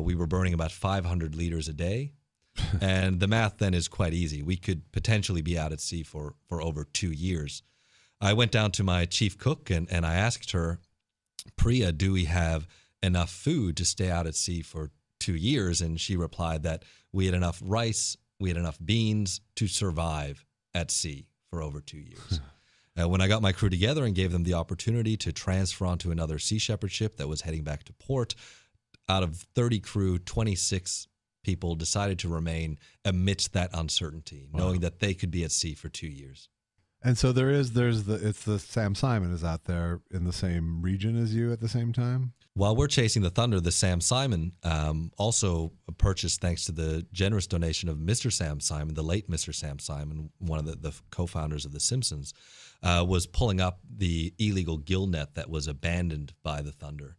We were burning about 500 liters a day. And the math then is quite easy. We could potentially be out at sea for over 2 years. I went down to my chief cook and I asked her, Priya, do we have enough food to stay out at sea for 2 years? And she replied that we had enough rice, we had enough beans to survive at sea for over 2 years. When I got my crew together and gave them the opportunity to transfer onto another Sea Shepherd ship that was heading back to port, out of 30 crew, 26 people decided to remain amidst that uncertainty, knowing that they could be at sea for 2 years. And so it's the Sam Simon is out there in the same region as you at the same time? While we're chasing the Thunder, the Sam Simon, also purchased thanks to the generous donation of Mr. Sam Simon, the late Mr. Sam Simon, one of the co-founders of The Simpsons, was pulling up the illegal gill net that was abandoned by the Thunder.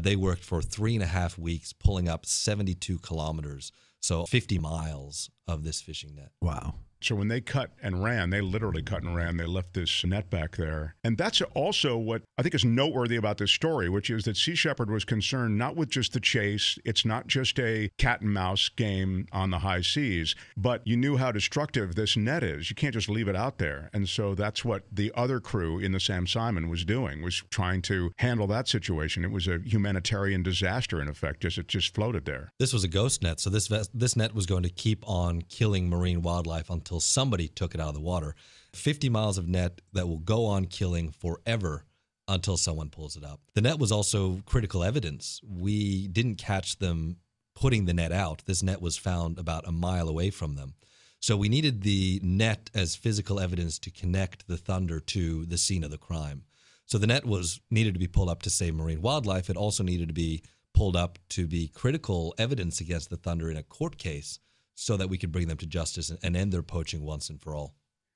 They worked for 3.5 weeks, pulling up 72 kilometers, so 50 miles of this fishing net. Wow. So when they cut and ran, they literally cut and ran. They left this net back there. And that's also what I think is noteworthy about this story, which is that Sea Shepherd was concerned not with just the chase. It's not just a cat and mouse game on the high seas, but you knew how destructive this net is. You can't just leave it out there. And so that's what the other crew in the Sam Simon was doing, was trying to handle that situation. It was a humanitarian disaster, in effect, as it just floated there. This was a ghost net, so this net was going to keep on killing marine wildlife until somebody took it out of the water. 50 miles of net that will go on killing forever until someone pulls it up. The net was also critical evidence. We didn't catch them putting the net out. This net was found about a mile away from them. So we needed the net as physical evidence to connect the Thunder to the scene of the crime. So the net needed to be pulled up to save marine wildlife. It also needed to be pulled up to be critical evidence against the Thunder in a court case so that we could bring them to justice and end their poaching once and for all.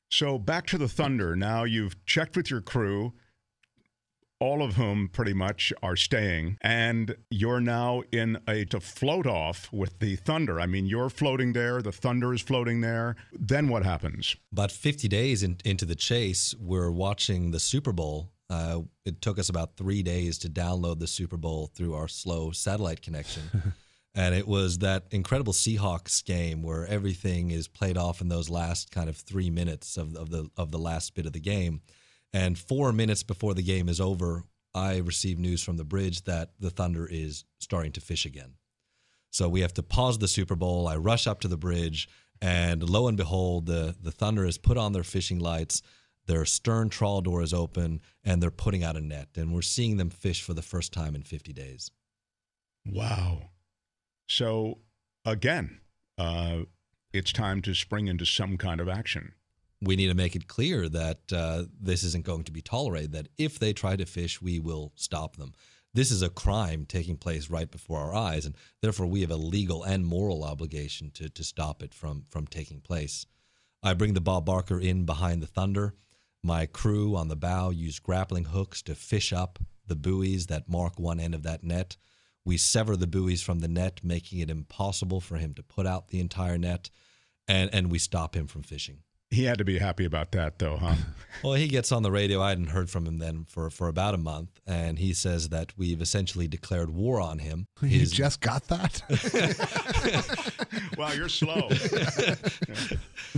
So back to the Thunder. Now you've checked with your crew, all of whom pretty much are staying, and you're now to float off with the Thunder. I mean, you're floating there, the Thunder is floating there. Then what happens? About 50 days into the chase, we're watching the Super Bowl. It took us about 3 days to download the Super Bowl through our slow satellite connection. And it was that incredible Seahawks game where everything is played off in those last kind of 3 minutes of the last bit of the game. And 4 minutes before the game is over, I receive news from the bridge that the Thunder is starting to fish again. So we have to pause the Super Bowl. I rush up to the bridge, and lo and behold, the Thunder has put on their fishing lights. Their stern trawl door is open, and they're putting out a net. And we're seeing them fish for the first time in 50 days. Wow. So, again, it's time to spring into some kind of action. We need to make it clear that this isn't going to be tolerated, that if they try to fish, we will stop them. This is a crime taking place right before our eyes, and therefore we have a legal and moral obligation to stop it from taking place. I bring the Bob Barker in behind the Thunder. My crew on the bow use grappling hooks to fish up the buoys that mark one end of that net. We sever the buoys from the net, making it impossible for him to put out the entire net, and we stop him from fishing. He had to be happy about that, though, huh? Well, he gets on the radio. I hadn't heard from him then for about a month, and he says that we've essentially declared war on him. You just got that? Wow, you're slow.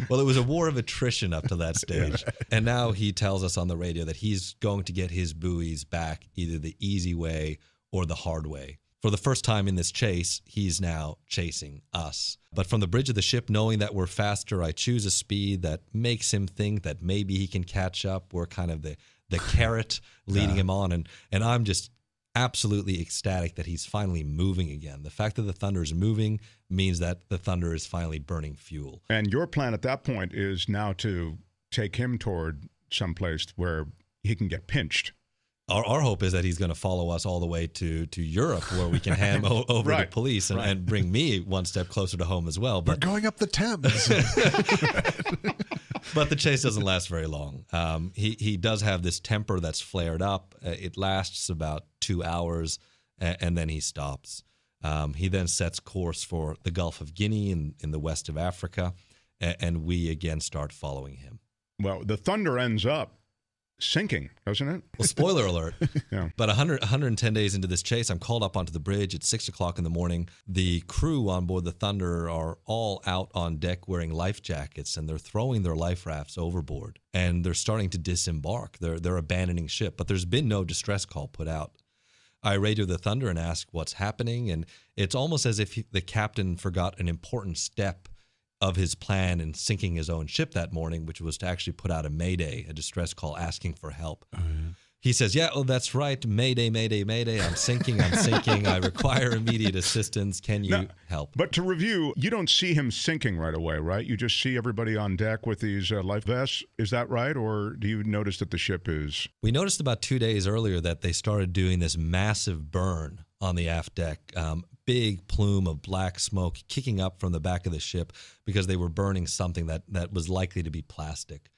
Well, it was a war of attrition up to that stage. Yeah. And now he tells us on the radio that he's going to get his buoys back either the easy way or the hard way. For the first time in this chase, he's now chasing us. But from the bridge of the ship, knowing that we're faster, I choose a speed that makes him think that maybe he can catch up. We're kind of the carrot leading him on. And I'm just absolutely ecstatic that he's finally moving again. The fact that the Thunder is moving means that the Thunder is finally burning fuel. And your plan at that point is now to take him toward someplace where he can get pinched. Our hope is that he's going to follow us all the way to Europe, where we can hand him over to police and bring me one step closer to home as well. But we're going up the Thames. But the chase doesn't last very long. He does have this temper that's flared up. It lasts about 2 hours, and then he stops. He then sets course for the Gulf of Guinea in the west of Africa, and we again start following him. Well, the Thunder ends up sinking, doesn't it? Well, spoiler alert. Yeah. But 110 days into this chase, I'm called up onto the bridge at 6 o'clock in the morning. The crew on board the Thunder are all out on deck wearing life jackets, and they're throwing their life rafts overboard. And they're starting to disembark. They're abandoning ship, but there's been no distress call put out. I radio the Thunder and ask what's happening, and it's almost as if the captain forgot an important step of his plan in sinking his own ship that morning, which was to actually put out a mayday, a distress call asking for help. Oh, yeah. He says, that's right. Mayday, mayday, mayday. I'm sinking. I require immediate assistance. Can you help? But to review, you don't see him sinking right away, right? You just see everybody on deck with these life vests. Is that right? Or do you notice that the ship is? We noticed about 2 days earlier that they started doing this massive burn on the aft deck. Big plume of black smoke kicking up from the back of the ship because they were burning something that was likely to be plastic.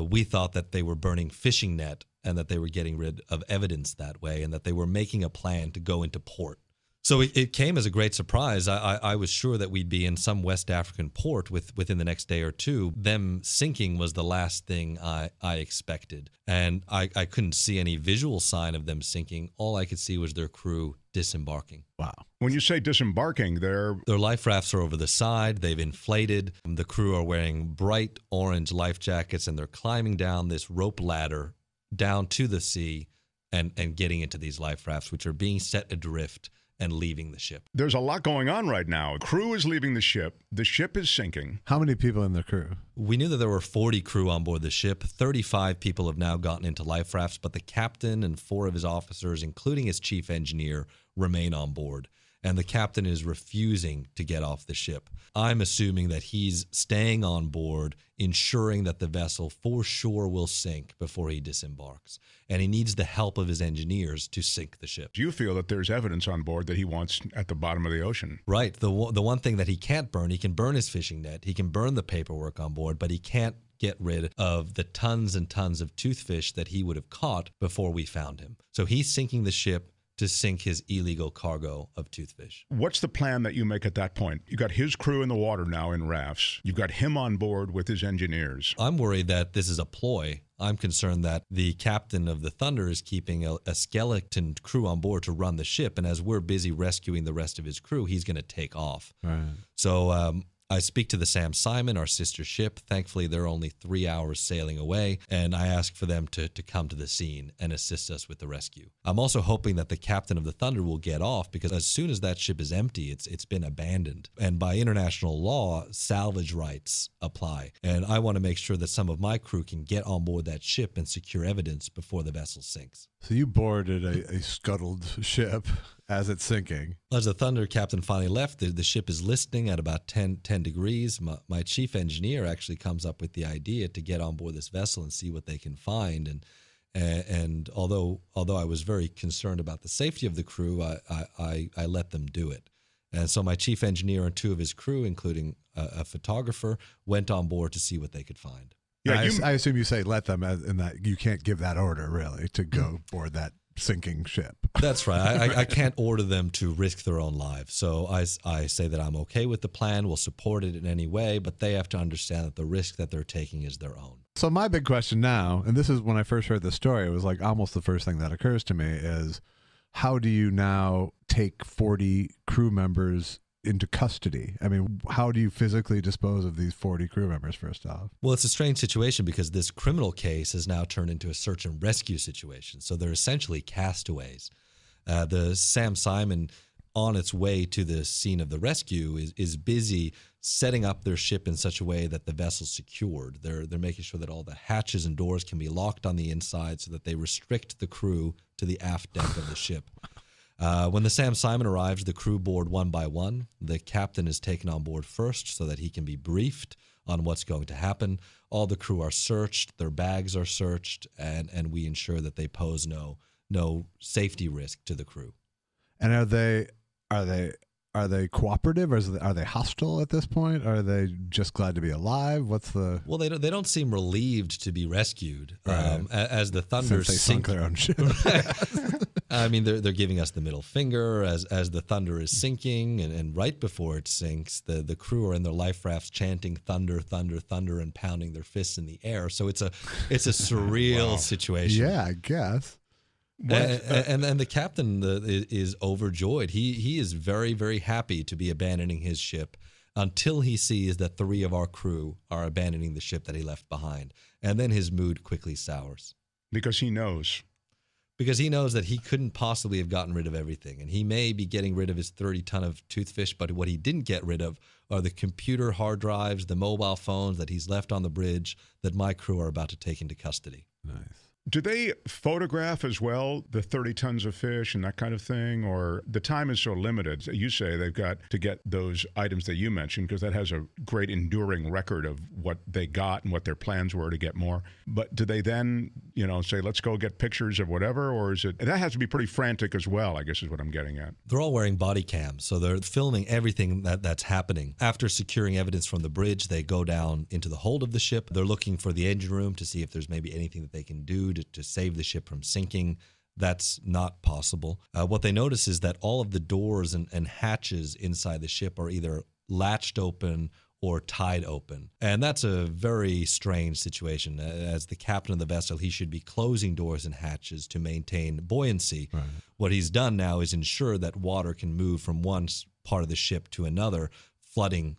We thought that they were burning fishing net and that they were getting rid of evidence that way and that they were making a plan to go into port. So it came as a great surprise. I was sure that we'd be in some West African port within the next day or two. Them sinking was the last thing I expected. And I couldn't see any visual sign of them sinking. All I could see was their crew disembarking. Wow. When you say disembarking, their life rafts are over the side. They've inflated. The crew are wearing bright orange life jackets, and they're climbing down this rope ladder down to the sea and getting into these life rafts, which are being set adrift and leaving the ship. There's a lot going on right now. Crew is leaving the ship. The ship is sinking. How many people in the crew? We knew that there were 40 crew on board the ship. 35 people have now gotten into life rafts, but the captain and 4 of his officers, including his chief engineer, remain on board. And the captain is refusing to get off the ship. I'm assuming that he's staying on board, ensuring that the vessel for sure will sink before he disembarks. And he needs the help of his engineers to sink the ship. Do you feel that there's evidence on board that he wants at the bottom of the ocean? Right. The one thing that he can't burn, he can burn his fishing net, he can burn the paperwork on board, but he can't get rid of the tons and tons of toothfish that he would have caught before we found him. So he's sinking the ship to sink his illegal cargo of toothfish. What's the plan that you make at that point? You got his crew in the water now in rafts. You've got him on board with his engineers. I'm worried that this is a ploy. I'm concerned that the captain of the Thunder is keeping a skeleton crew on board to run the ship, and as we're busy rescuing the rest of his crew, he's going to take off. Right. So I speak to the Sam Simon, our sister ship. Thankfully, they're only 3 hours sailing away, and I ask for them to come to the scene and assist us with the rescue. I'm also hoping that the captain of the Thunder will get off, because as soon as that ship is empty, it's been abandoned. And by international law, salvage rights apply. And I want to make sure that some of my crew can get on board that ship and secure evidence before the vessel sinks. So you boarded a scuttled ship as it's sinking. As the Thunder captain finally left, the ship is listing at about 10 degrees. My chief engineer actually comes up with the idea to get on board this vessel and see what they can find. And although I was very concerned about the safety of the crew, I let them do it. And so my chief engineer and 2 of his crew, including a photographer, went on board to see what they could find. Yeah, I assume you say let them, in that you can't give that order, really, to go board that sinking ship. That's right. I can't order them to risk their own lives. So I say that I'm okay with the plan, we'll support it in any way, but they have to understand that the risk that they're taking is their own. So my big question now, and this is when I first heard the story, it was like almost the first thing that occurs to me is, how do you now take 40 crew members into custody? I mean, how do you physically dispose of these 40 crew members, first off? Well, it's a strange situation because this criminal case has now turned into a search and rescue situation. So they're essentially castaways. The Sam Simon, on its way to the scene of the rescue, is busy setting up their ship in such a way that the vessel's secured. They're making sure that all the hatches and doors can be locked on the inside so that they restrict the crew to the aft deck of the ship. When the Sam Simon arrives, the crew board one by one. The captain is taken on board first so that he can be briefed on what's going to happen. All the crew are searched, their bags are searched, and we ensure that they pose no safety risk to the crew. And are they cooperative, or are they hostile at this point? Are they just glad to be alive? What's the... Well, they don't seem relieved to be rescued. Right. As the Thunder Since they sunk their own ship. I mean, they're giving us the middle finger as the Thunder is sinking, and right before it sinks, the crew are in their life rafts chanting "Thunder, thunder, thunder" and pounding their fists in the air. So it's a surreal situation. Yeah, I guess. And the captain is overjoyed. He is very, very happy to be abandoning his ship until he sees that 3 of our crew are abandoning the ship that he left behind. And then his mood quickly sours. Because he knows. Because he knows that he couldn't possibly have gotten rid of everything. And he may be getting rid of his 30 ton of toothfish, but what he didn't get rid of are the computer hard drives, the mobile phones that he's left on the bridge that my crew are about to take into custody. Nice. Do they photograph as well the 30 tons of fish and that kind of thing? Or the time is so limited. You say they've got to get those items that you mentioned, because that has a great enduring record of what they got and what their plans were to get more. But do they then, say, let's go get pictures of whatever? Or is it, that has to be pretty frantic as well, I guess is what I'm getting at. They're all wearing body cams, so they're filming everything that's happening. After securing evidence from the bridge, they go down into the hold of the ship. They're looking for the engine room to see if there's maybe anything that they can do to save the ship from sinking. that's not possible. What they notice is that all of the doors and hatches inside the ship are either latched open or tied open. And that's a very strange situation. As the captain of the vessel, he should be closing doors and hatches to maintain buoyancy. Right. What he's done now is ensure that water can move from one part of the ship to another, flooding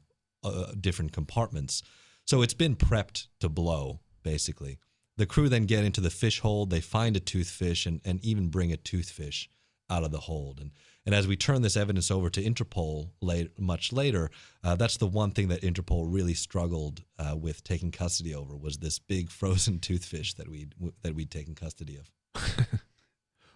different compartments. So it's been prepped to blow, basically. The crew then get into the fish hold. They find a toothfish and even bring a toothfish out of the hold. And as we turn this evidence over to Interpol much later, that's the one thing that Interpol really struggled with taking custody over, was this big frozen toothfish that we'd taken custody of.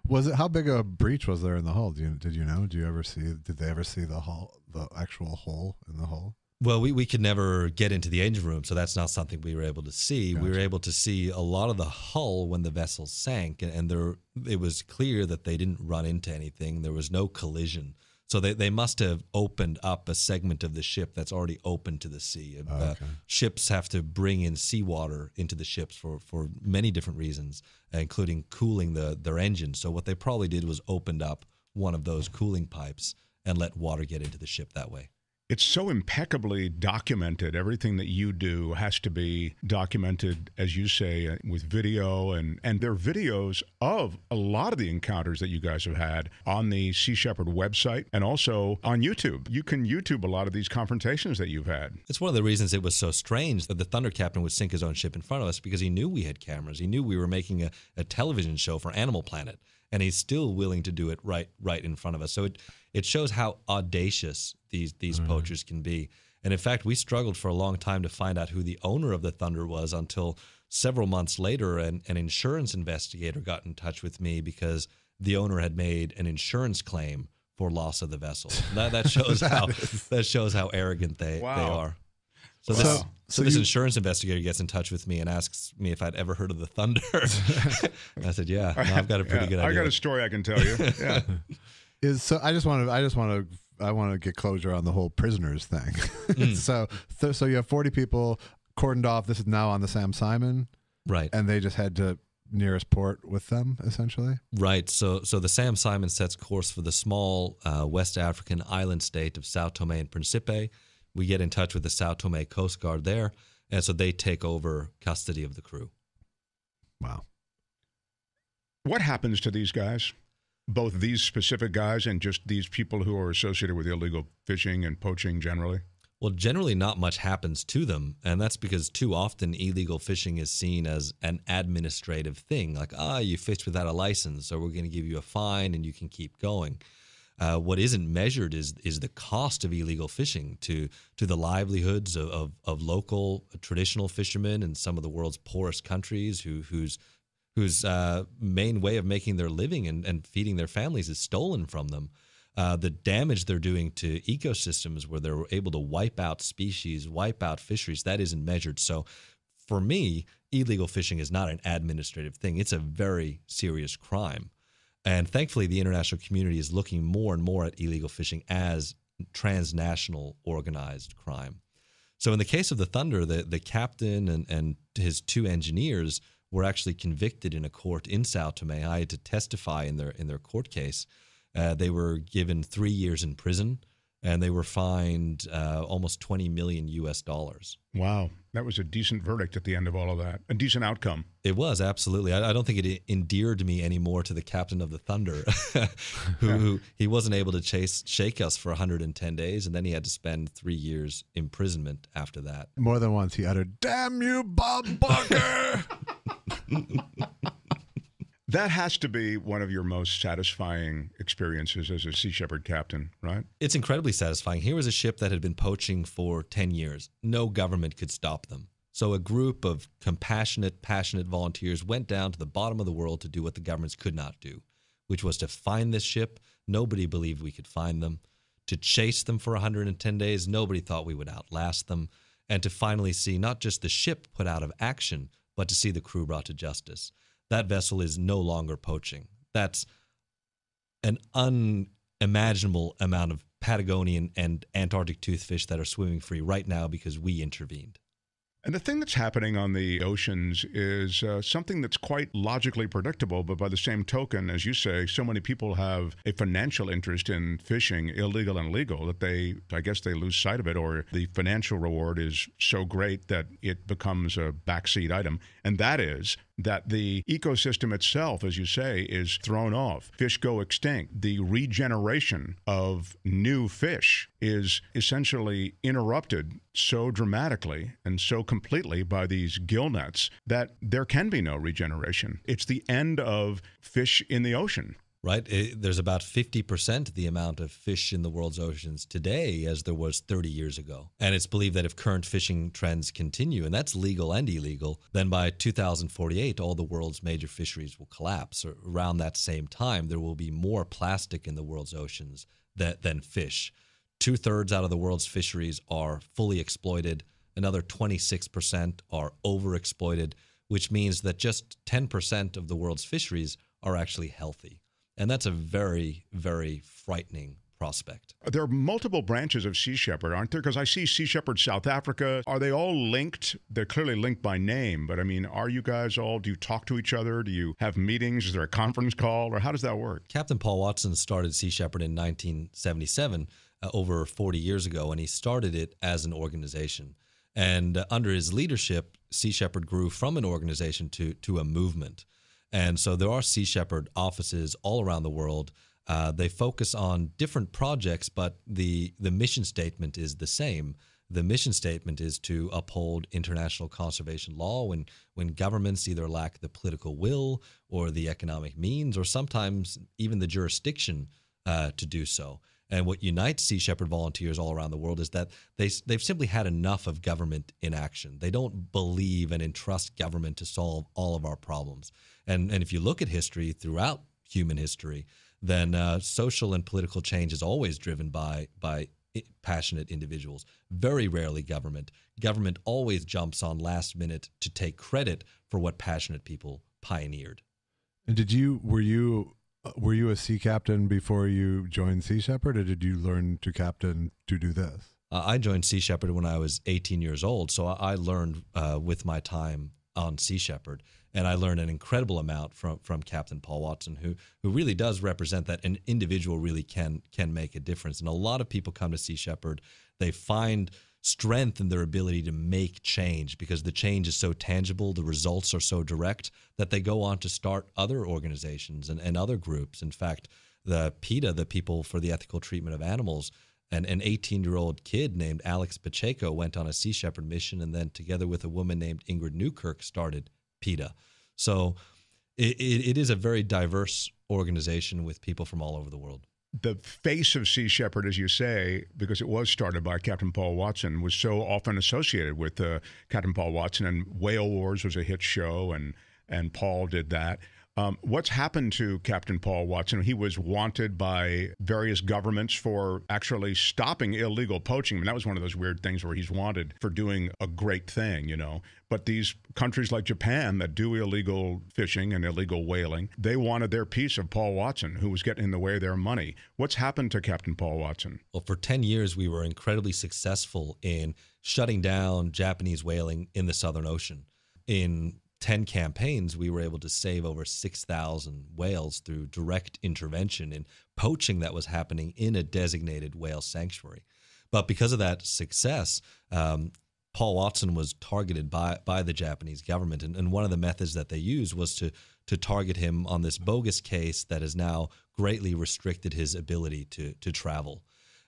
Was it, how big a breach was there in the hull? Did you know? Did they ever see the hull, the actual hole in the hull? Well, we could never get into the engine room, so that's not something we were able to see. Gotcha. We were able to see a lot of the hull when the vessel sank, and it was clear that they didn't run into anything. There was no collision. So they must have opened up a segment of the ship that's already open to the sea. Okay. Ships have to bring in seawater into the ships for many different reasons, including cooling their engines. So what they probably did was opened up one of those cooling pipes and let water get into the ship that way. It's so impeccably documented. Everything that you do has to be documented, as you say, with video. And there are videos of a lot of the encounters that you guys have had on the Sea Shepherd website and also on YouTube. You can YouTube a lot of these confrontations that you've had. It's one of the reasons it was so strange that the Thunder captain would sink his own ship in front of us, because he knew we had cameras. He knew we were making a television show for Animal Planet, and he's still willing to do it right in front of us. So it shows how audacious these poachers can be. And in fact, we struggled for a long time to find out who the owner of the Thunder was, until several months later an insurance investigator got in touch with me, because the owner had made an insurance claim for loss of the vessel. That shows how arrogant they are. So this insurance investigator gets in touch with me and asks me if I'd ever heard of the Thunder. I said, yeah, no, I've got a pretty good idea. I got a story I can tell you. Yeah. I want to get closure on the whole prisoners thing. So you have 40 people cordoned off. This is now on the Sam Simon, right? And they just head to nearest port with them, essentially. Right. So the Sam Simon sets course for the small West African island state of Sao Tome and Principe. We get in touch with the Sao Tome Coast Guard there, and so they take over custody of the crew. Wow. What happens to these guys? Both these specific guys and just these people who are associated with illegal fishing and poaching generally? Well, generally not much happens to them, and that's because too often illegal fishing is seen as an administrative thing, like, you fished without a license, so we're going to give you a fine and you can keep going. What isn't measured is the cost of illegal fishing to the livelihoods of local traditional fishermen in some of the world's poorest countries whose main way of making their living and feeding their families is stolen from them. The damage they're doing to ecosystems where they're able to wipe out species, wipe out fisheries, that isn't measured. So for me, illegal fishing is not an administrative thing. It's a very serious crime. And thankfully, the international community is looking more and more at illegal fishing as transnational organized crime. So in the case of the Thunder, the captain and his two engineers were actually convicted in a court in Sao Tome. I had to testify in their court case. They were given 3 years in prison, and they were fined almost $20 million. Wow. That was a decent verdict at the end of all of that. A decent outcome. It was, absolutely. I don't think it endeared me anymore to the captain of the Thunder, who he wasn't able to shake us for 110 days, and then he had to spend 3 years imprisonment after that. More than once he uttered, "Damn you, Bob Barker!" That has to be one of your most satisfying experiences as a Sea Shepherd captain, right? It's incredibly satisfying. Here was a ship that had been poaching for 10 years. No government could stop them. So a group of compassionate, passionate volunteers went down to the bottom of the world to do what the governments could not do, which was to find this ship. Nobody believed we could find them. To chase them for 110 days. Nobody thought we would outlast them. And to finally see not just the ship put out of action, but to see the crew brought to justice. That vessel is no longer poaching. That's an unimaginable amount of Patagonian and Antarctic toothfish that are swimming free right now because we intervened. And the thing that's happening on the oceans is something that's quite logically predictable, but by the same token, as you say, so many people have a financial interest in fishing, illegal and legal, that I guess they lose sight of it, or the financial reward is so great that it becomes a backseat item. And that is that the ecosystem itself, as you say, is thrown off. Fish go extinct. The regeneration of new fish is essentially interrupted so dramatically and so completely by these gill nets that there can be no regeneration. It's the end of fish in the ocean. Right? There's about 50% the amount of fish in the world's oceans today as there was 30 years ago. And it's believed that if current fishing trends continue, and that's legal and illegal, then by 2048, all the world's major fisheries will collapse. Or around that same time, there will be more plastic in the world's oceans than fish. 2/3 out of the world's fisheries are fully exploited. Another 26% are overexploited, which means that just 10% of the world's fisheries are actually healthy. And that's a very, very frightening prospect. There are multiple branches of Sea Shepherd, aren't there? Because I see Sea Shepherd South Africa. Are they all linked? They're clearly linked by name, but I mean, are you guys all, do you talk to each other? Do you have meetings? Is there a conference call? Or how does that work? Captain Paul Watson started Sea Shepherd in 1977, over 40 years ago, and he started it as an organization. And under his leadership, Sea Shepherd grew from an organization to a movement. And so there are Sea Shepherd offices all around the world. They focus on different projects, but the mission statement is the same. The mission statement is to uphold international conservation law when governments either lack the political will or the economic means, or sometimes even the jurisdiction to do so. And what unites Sea Shepherd volunteers all around the world is that they've simply had enough of government inaction. They don't believe and entrust government to solve all of our problems. And if you look at history, throughout human history, then social and political change is always driven by passionate individuals. Very rarely government. Government always jumps on last minute to take credit for what passionate people pioneered. And were you a sea captain before you joined Sea Shepherd, or did you learn to captain to do this? I joined Sea Shepherd when I was 18 years old, so I learned with my time on Sea Shepherd, and I learned an incredible amount from Captain Paul Watson, who really does represent that an individual really can make a difference. And a lot of people come to Sea Shepherd, they find strength in their ability to make change because the change is so tangible, the results are so direct, that they go on to start other organizations and other groups. In fact, the PETA, the People for the Ethical Treatment of Animals, and an 18-year-old kid named Alex Pacheco went on a Sea Shepherd mission, and then together with a woman named Ingrid Newkirk started PETA. So it is a very diverse organization with people from all over the world. The face of Sea Shepherd, as you say, because it was started by Captain Paul Watson, was so often associated with Captain Paul Watson, and Whale Wars was a hit show, and Paul did that. What's happened to Captain Paul Watson? He was wanted by various governments for actually stopping illegal poaching. I mean, that was one of those weird things where he's wanted for doing a great thing, you know. But these countries like Japan that do illegal fishing and illegal whaling, they wanted their piece of Paul Watson, who was getting in the way of their money. What's happened to Captain Paul Watson? Well, for 10 years, we were incredibly successful in shutting down Japanese whaling in the Southern Ocean. In 10 campaigns, we were able to save over 6,000 whales through direct intervention in poaching that was happening in a designated whale sanctuary. But because of that success, Paul Watson was targeted by the Japanese government. And one of the methods that they used was to target him on this bogus case that has now greatly restricted his ability to travel.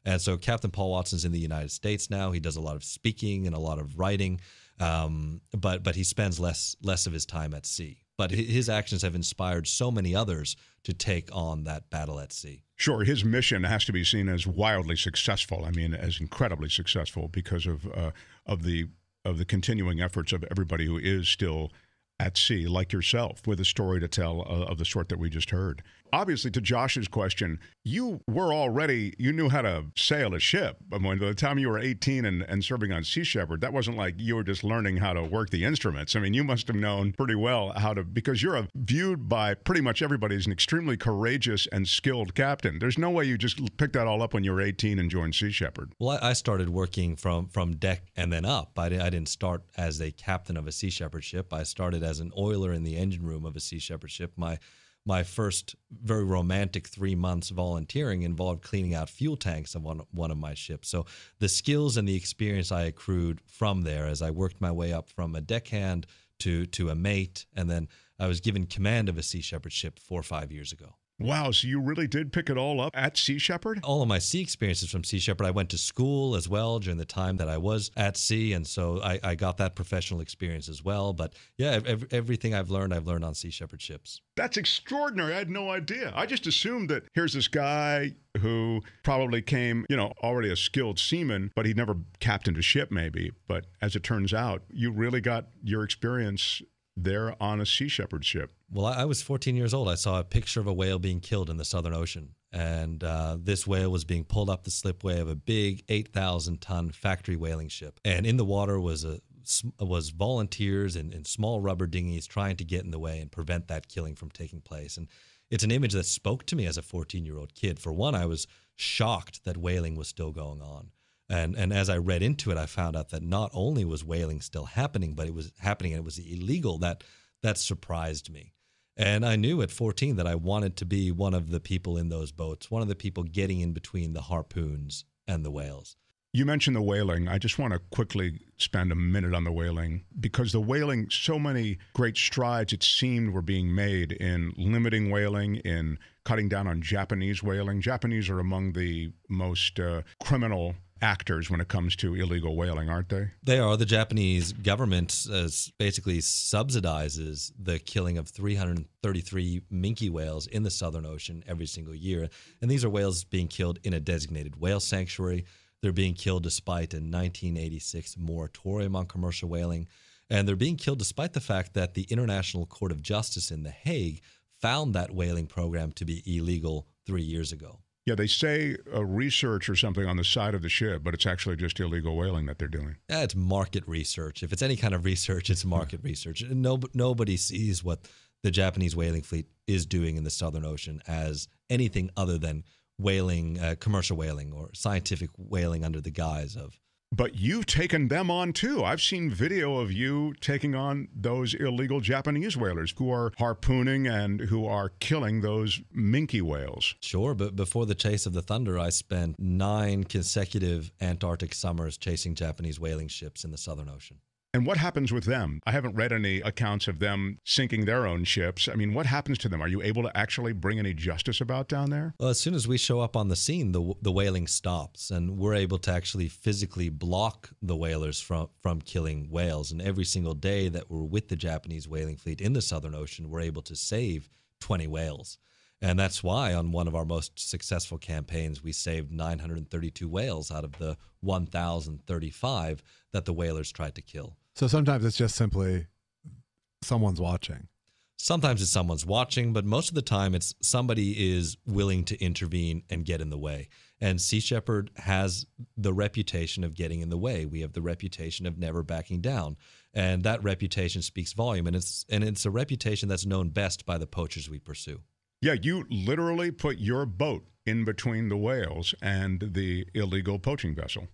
And so Captain Paul Watson's in the United States now. He does a lot of speaking and a lot of writing. But he spends less of his time at sea. But his actions have inspired so many others to take on that battle at sea. Sure, his mission has to be seen as wildly successful. I mean, as incredibly successful because of the continuing efforts of everybody who is still at sea, like yourself, with a story to tell of the sort that we just heard. Obviously, to Josh's question, you knew how to sail a ship. I mean, by the time you were 18 and serving on Sea Shepherd, that wasn't like you were just learning how to work the instruments. I mean, you must have known pretty well because you're viewed by pretty much everybody as an extremely courageous and skilled captain. There's no way you just picked that all up when you were 18 and joined Sea Shepherd. Well, I started working from deck and then up. I didn't start as a captain of a Sea Shepherd ship. I started as an oiler in the engine room of a Sea Shepherd ship. My first very romantic 3 months volunteering involved cleaning out fuel tanks of one of my ships. So the skills and the experience I accrued from there as I worked my way up from a deckhand to a mate, and then I was given command of a Sea Shepherd ship 4 or 5 years ago. Wow, so you really did pick it all up at Sea Shepherd? All of my sea experiences from Sea Shepherd. I went to school as well during the time that I was at sea, and so I got that professional experience as well. But yeah, everything I've learned on Sea Shepherd ships. That's extraordinary. I had no idea. I just assumed that here's this guy who probably came, already a skilled seaman, but he never captained a ship maybe. But as it turns out, you really got your experience there on a Sea Shepherd ship. Well, I was 14 years old. I saw a picture of a whale being killed in the Southern Ocean. And this whale was being pulled up the slipway of a big 8,000-ton factory whaling ship. And in the water was volunteers in small rubber dinghies trying to get in the way and prevent that killing from taking place. And it's an image that spoke to me as a 14-year-old kid. For one, I was shocked that whaling was still going on. And as I read into it, I found out that not only was whaling still happening, but it was happening and it was illegal. That surprised me. And I knew at 14 that I wanted to be one of the people in those boats, one of the people getting in between the harpoons and the whales. You mentioned the whaling. I just want to quickly spend a minute on the whaling, because the whaling, so many great strides it seemed were being made in limiting whaling, in cutting down on Japanese whaling. Japanese are among the most criminal actors when it comes to illegal whaling, aren't they? They are. The Japanese government basically subsidizes the killing of 333 minke whales in the Southern Ocean every single year. And these are whales being killed in a designated whale sanctuary. They're being killed despite a 1986 moratorium on commercial whaling. And they're being killed despite the fact that the International Court of Justice in The Hague found that whaling program to be illegal 3 years ago. Yeah, they say research or something on the side of the ship, but it's actually just illegal whaling that they're doing. Yeah, it's market research. If it's any kind of research, it's market research. Nobody sees what the Japanese whaling fleet is doing in the Southern Ocean as anything other than whaling, commercial whaling or scientific whaling under the guise of. But you've taken them on too. I've seen video of you taking on those illegal Japanese whalers who are harpooning and who are killing those minke whales. Sure, but before the chase of the Thunder, I spent 9 consecutive Antarctic summers chasing Japanese whaling ships in the Southern Ocean. And what happens with them? I haven't read any accounts of them sinking their own ships. I mean, what happens to them? Are you able to actually bring any justice about down there? Well, as soon as we show up on the scene, the whaling stops, and we're able to actually physically block the whalers from killing whales. And every single day that we're with the Japanese whaling fleet in the Southern Ocean, we're able to save 20 whales. And that's why on one of our most successful campaigns, we saved 932 whales out of the 1,035 that the whalers tried to kill. So sometimes it's just simply someone's watching. Sometimes it's someone's watching, but most of the time it's somebody is willing to intervene and get in the way. And Sea Shepherd has the reputation of getting in the way. We have the reputation of never backing down. And that reputation speaks volume. And it's a reputation that's known best by the poachers we pursue. Yeah, you literally put your boat in between the whales and the illegal poaching vessel.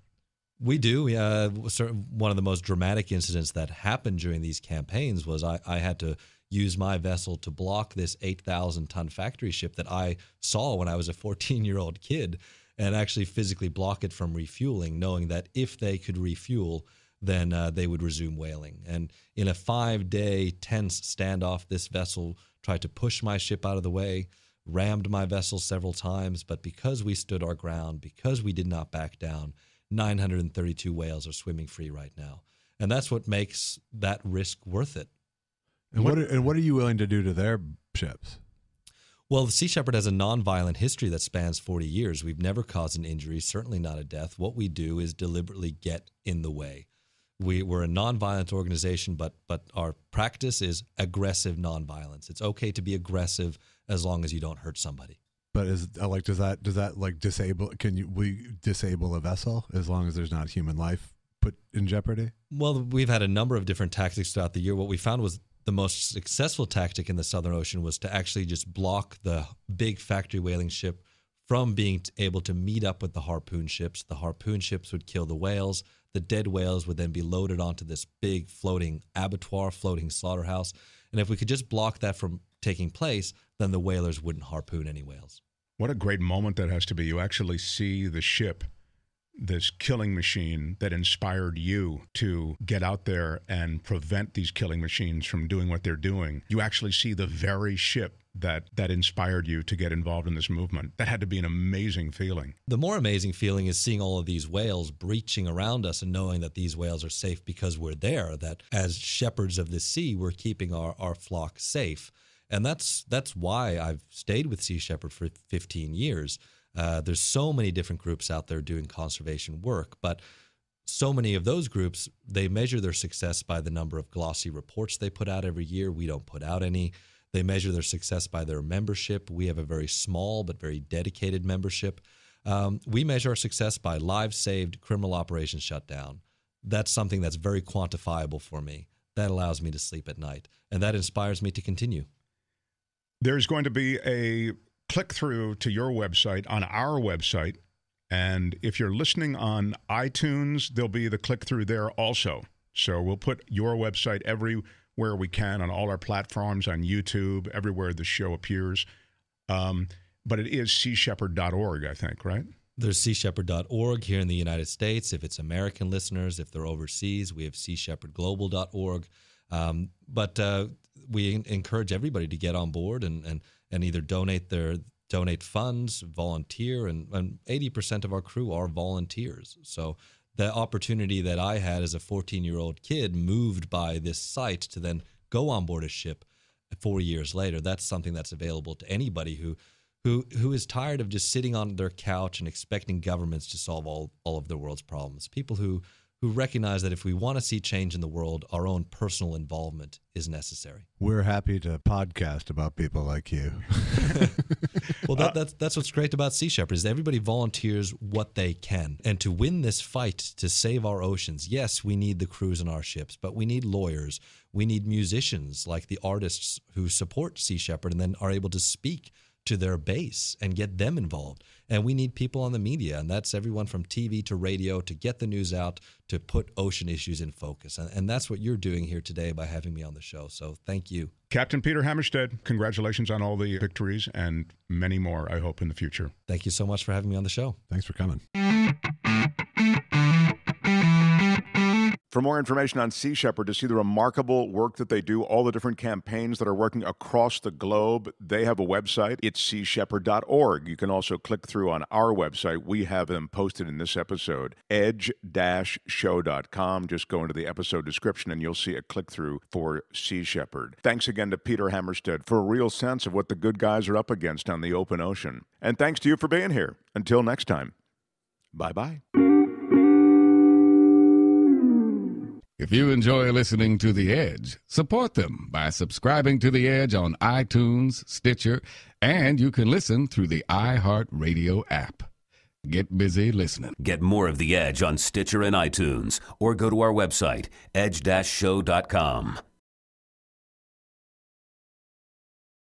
We do. One of the most dramatic incidents that happened during these campaigns was I had to use my vessel to block this 8,000-ton factory ship that I saw when I was a 14-year-old kid, and actually physically block it from refueling, knowing that if they could refuel, then they would resume whaling. And in a 5-day tense standoff, this vessel tried to push my ship out of the way, rammed my vessel several times, but because we stood our ground, because we did not back down, 932 whales are swimming free right now. And that's what makes that risk worth it. And what are you willing to do to their ships? Well, the Sea Shepherd has a nonviolent history that spans 40 years. We've never caused an injury, certainly not a death. What we do is deliberately get in the way. We're a nonviolent organization, but our practice is aggressive nonviolence. It's okay to be aggressive as long as you don't hurt somebody. But does that like disable? We disable a vessel as long as there's not human life put in jeopardy? Well, we've had a number of different tactics throughout the year. What we found was the most successful tactic in the Southern Ocean was to actually just block the big factory whaling ship from being able to meet up with the harpoon ships. The harpoon ships would kill the whales. The dead whales would then be loaded onto this big floating abattoir, floating slaughterhouse. And if we could just block that from taking place, then the whalers wouldn't harpoon any whales. What a great moment that has to be. You actually see the ship, this killing machine that inspired you to get out there and prevent these killing machines from doing what they're doing. You actually see the very ship that inspired you to get involved in this movement. That had to be an amazing feeling. The more amazing feeling is seeing all of these whales breaching around us and knowing that these whales are safe because we're there, that as shepherds of the sea, we're keeping our flock safe. And that's why I've stayed with Sea Shepherd for 15 years. There's so many different groups out there doing conservation work, but so many of those groups, they measure their success by the number of glossy reports they put out every year. We don't put out any. They measure their success by their membership. We have a very small but very dedicated membership. We measure our success by lives saved, criminal operations shut down. That's something that's very quantifiable for me. That allows me to sleep at night, and that inspires me to continue. There's going to be a click-through to your website on our website, and if you're listening on iTunes, there'll be the click-through there also. So we'll put your website everywhere we can on all our platforms, on YouTube, everywhere the show appears. But it is seashepherd.org, I think, right? There's seashepherd.org here in the United States. If it's American listeners, if they're overseas, we have seashepherdglobal.org. But we encourage everybody to get on board and either donate funds, volunteer, and 80% of our crew are volunteers. So the opportunity that I had as a 14-year-old kid moved by this site to then go on board a ship 4 years later, that's something that's available to anybody who is tired of just sitting on their couch and expecting governments to solve all of the world's problems. People who recognize that if we want to see change in the world, our own personal involvement is necessary. We're happy to podcast about people like you. Well, that's what's great about Sea Shepherd is everybody volunteers what they can. And to win this fight to save our oceans, yes, we need the crews on our ships, but we need lawyers. We need musicians like the artists who support Sea Shepherd and then are able to speak to their base and get them involved. And we need people on the media, and that's everyone from TV to radio to get the news out, to put ocean issues in focus. And that's what you're doing here today by having me on the show. So thank you. Captain Peter Hammarstedt, congratulations on all the victories and many more, I hope, in the future. Thank you so much for having me on the show. Thanks for coming. For more information on Sea Shepherd, to see the remarkable work that they do, all the different campaigns that are working across the globe, they have a website. It's seashepherd.org. You can also click through on our website. We have them posted in this episode, edge-show.com. Just go into the episode description and you'll see a click-through for Sea Shepherd. Thanks again to Peter Hammarstedt for a real sense of what the good guys are up against on the open ocean. And thanks to you for being here. Until next time, bye-bye. If you enjoy listening to The Edge, support them by subscribing to The Edge on iTunes, Stitcher, and you can listen through the iHeartRadio app. Get busy listening. Get more of The Edge on Stitcher and iTunes, or go to our website, edge-show.com.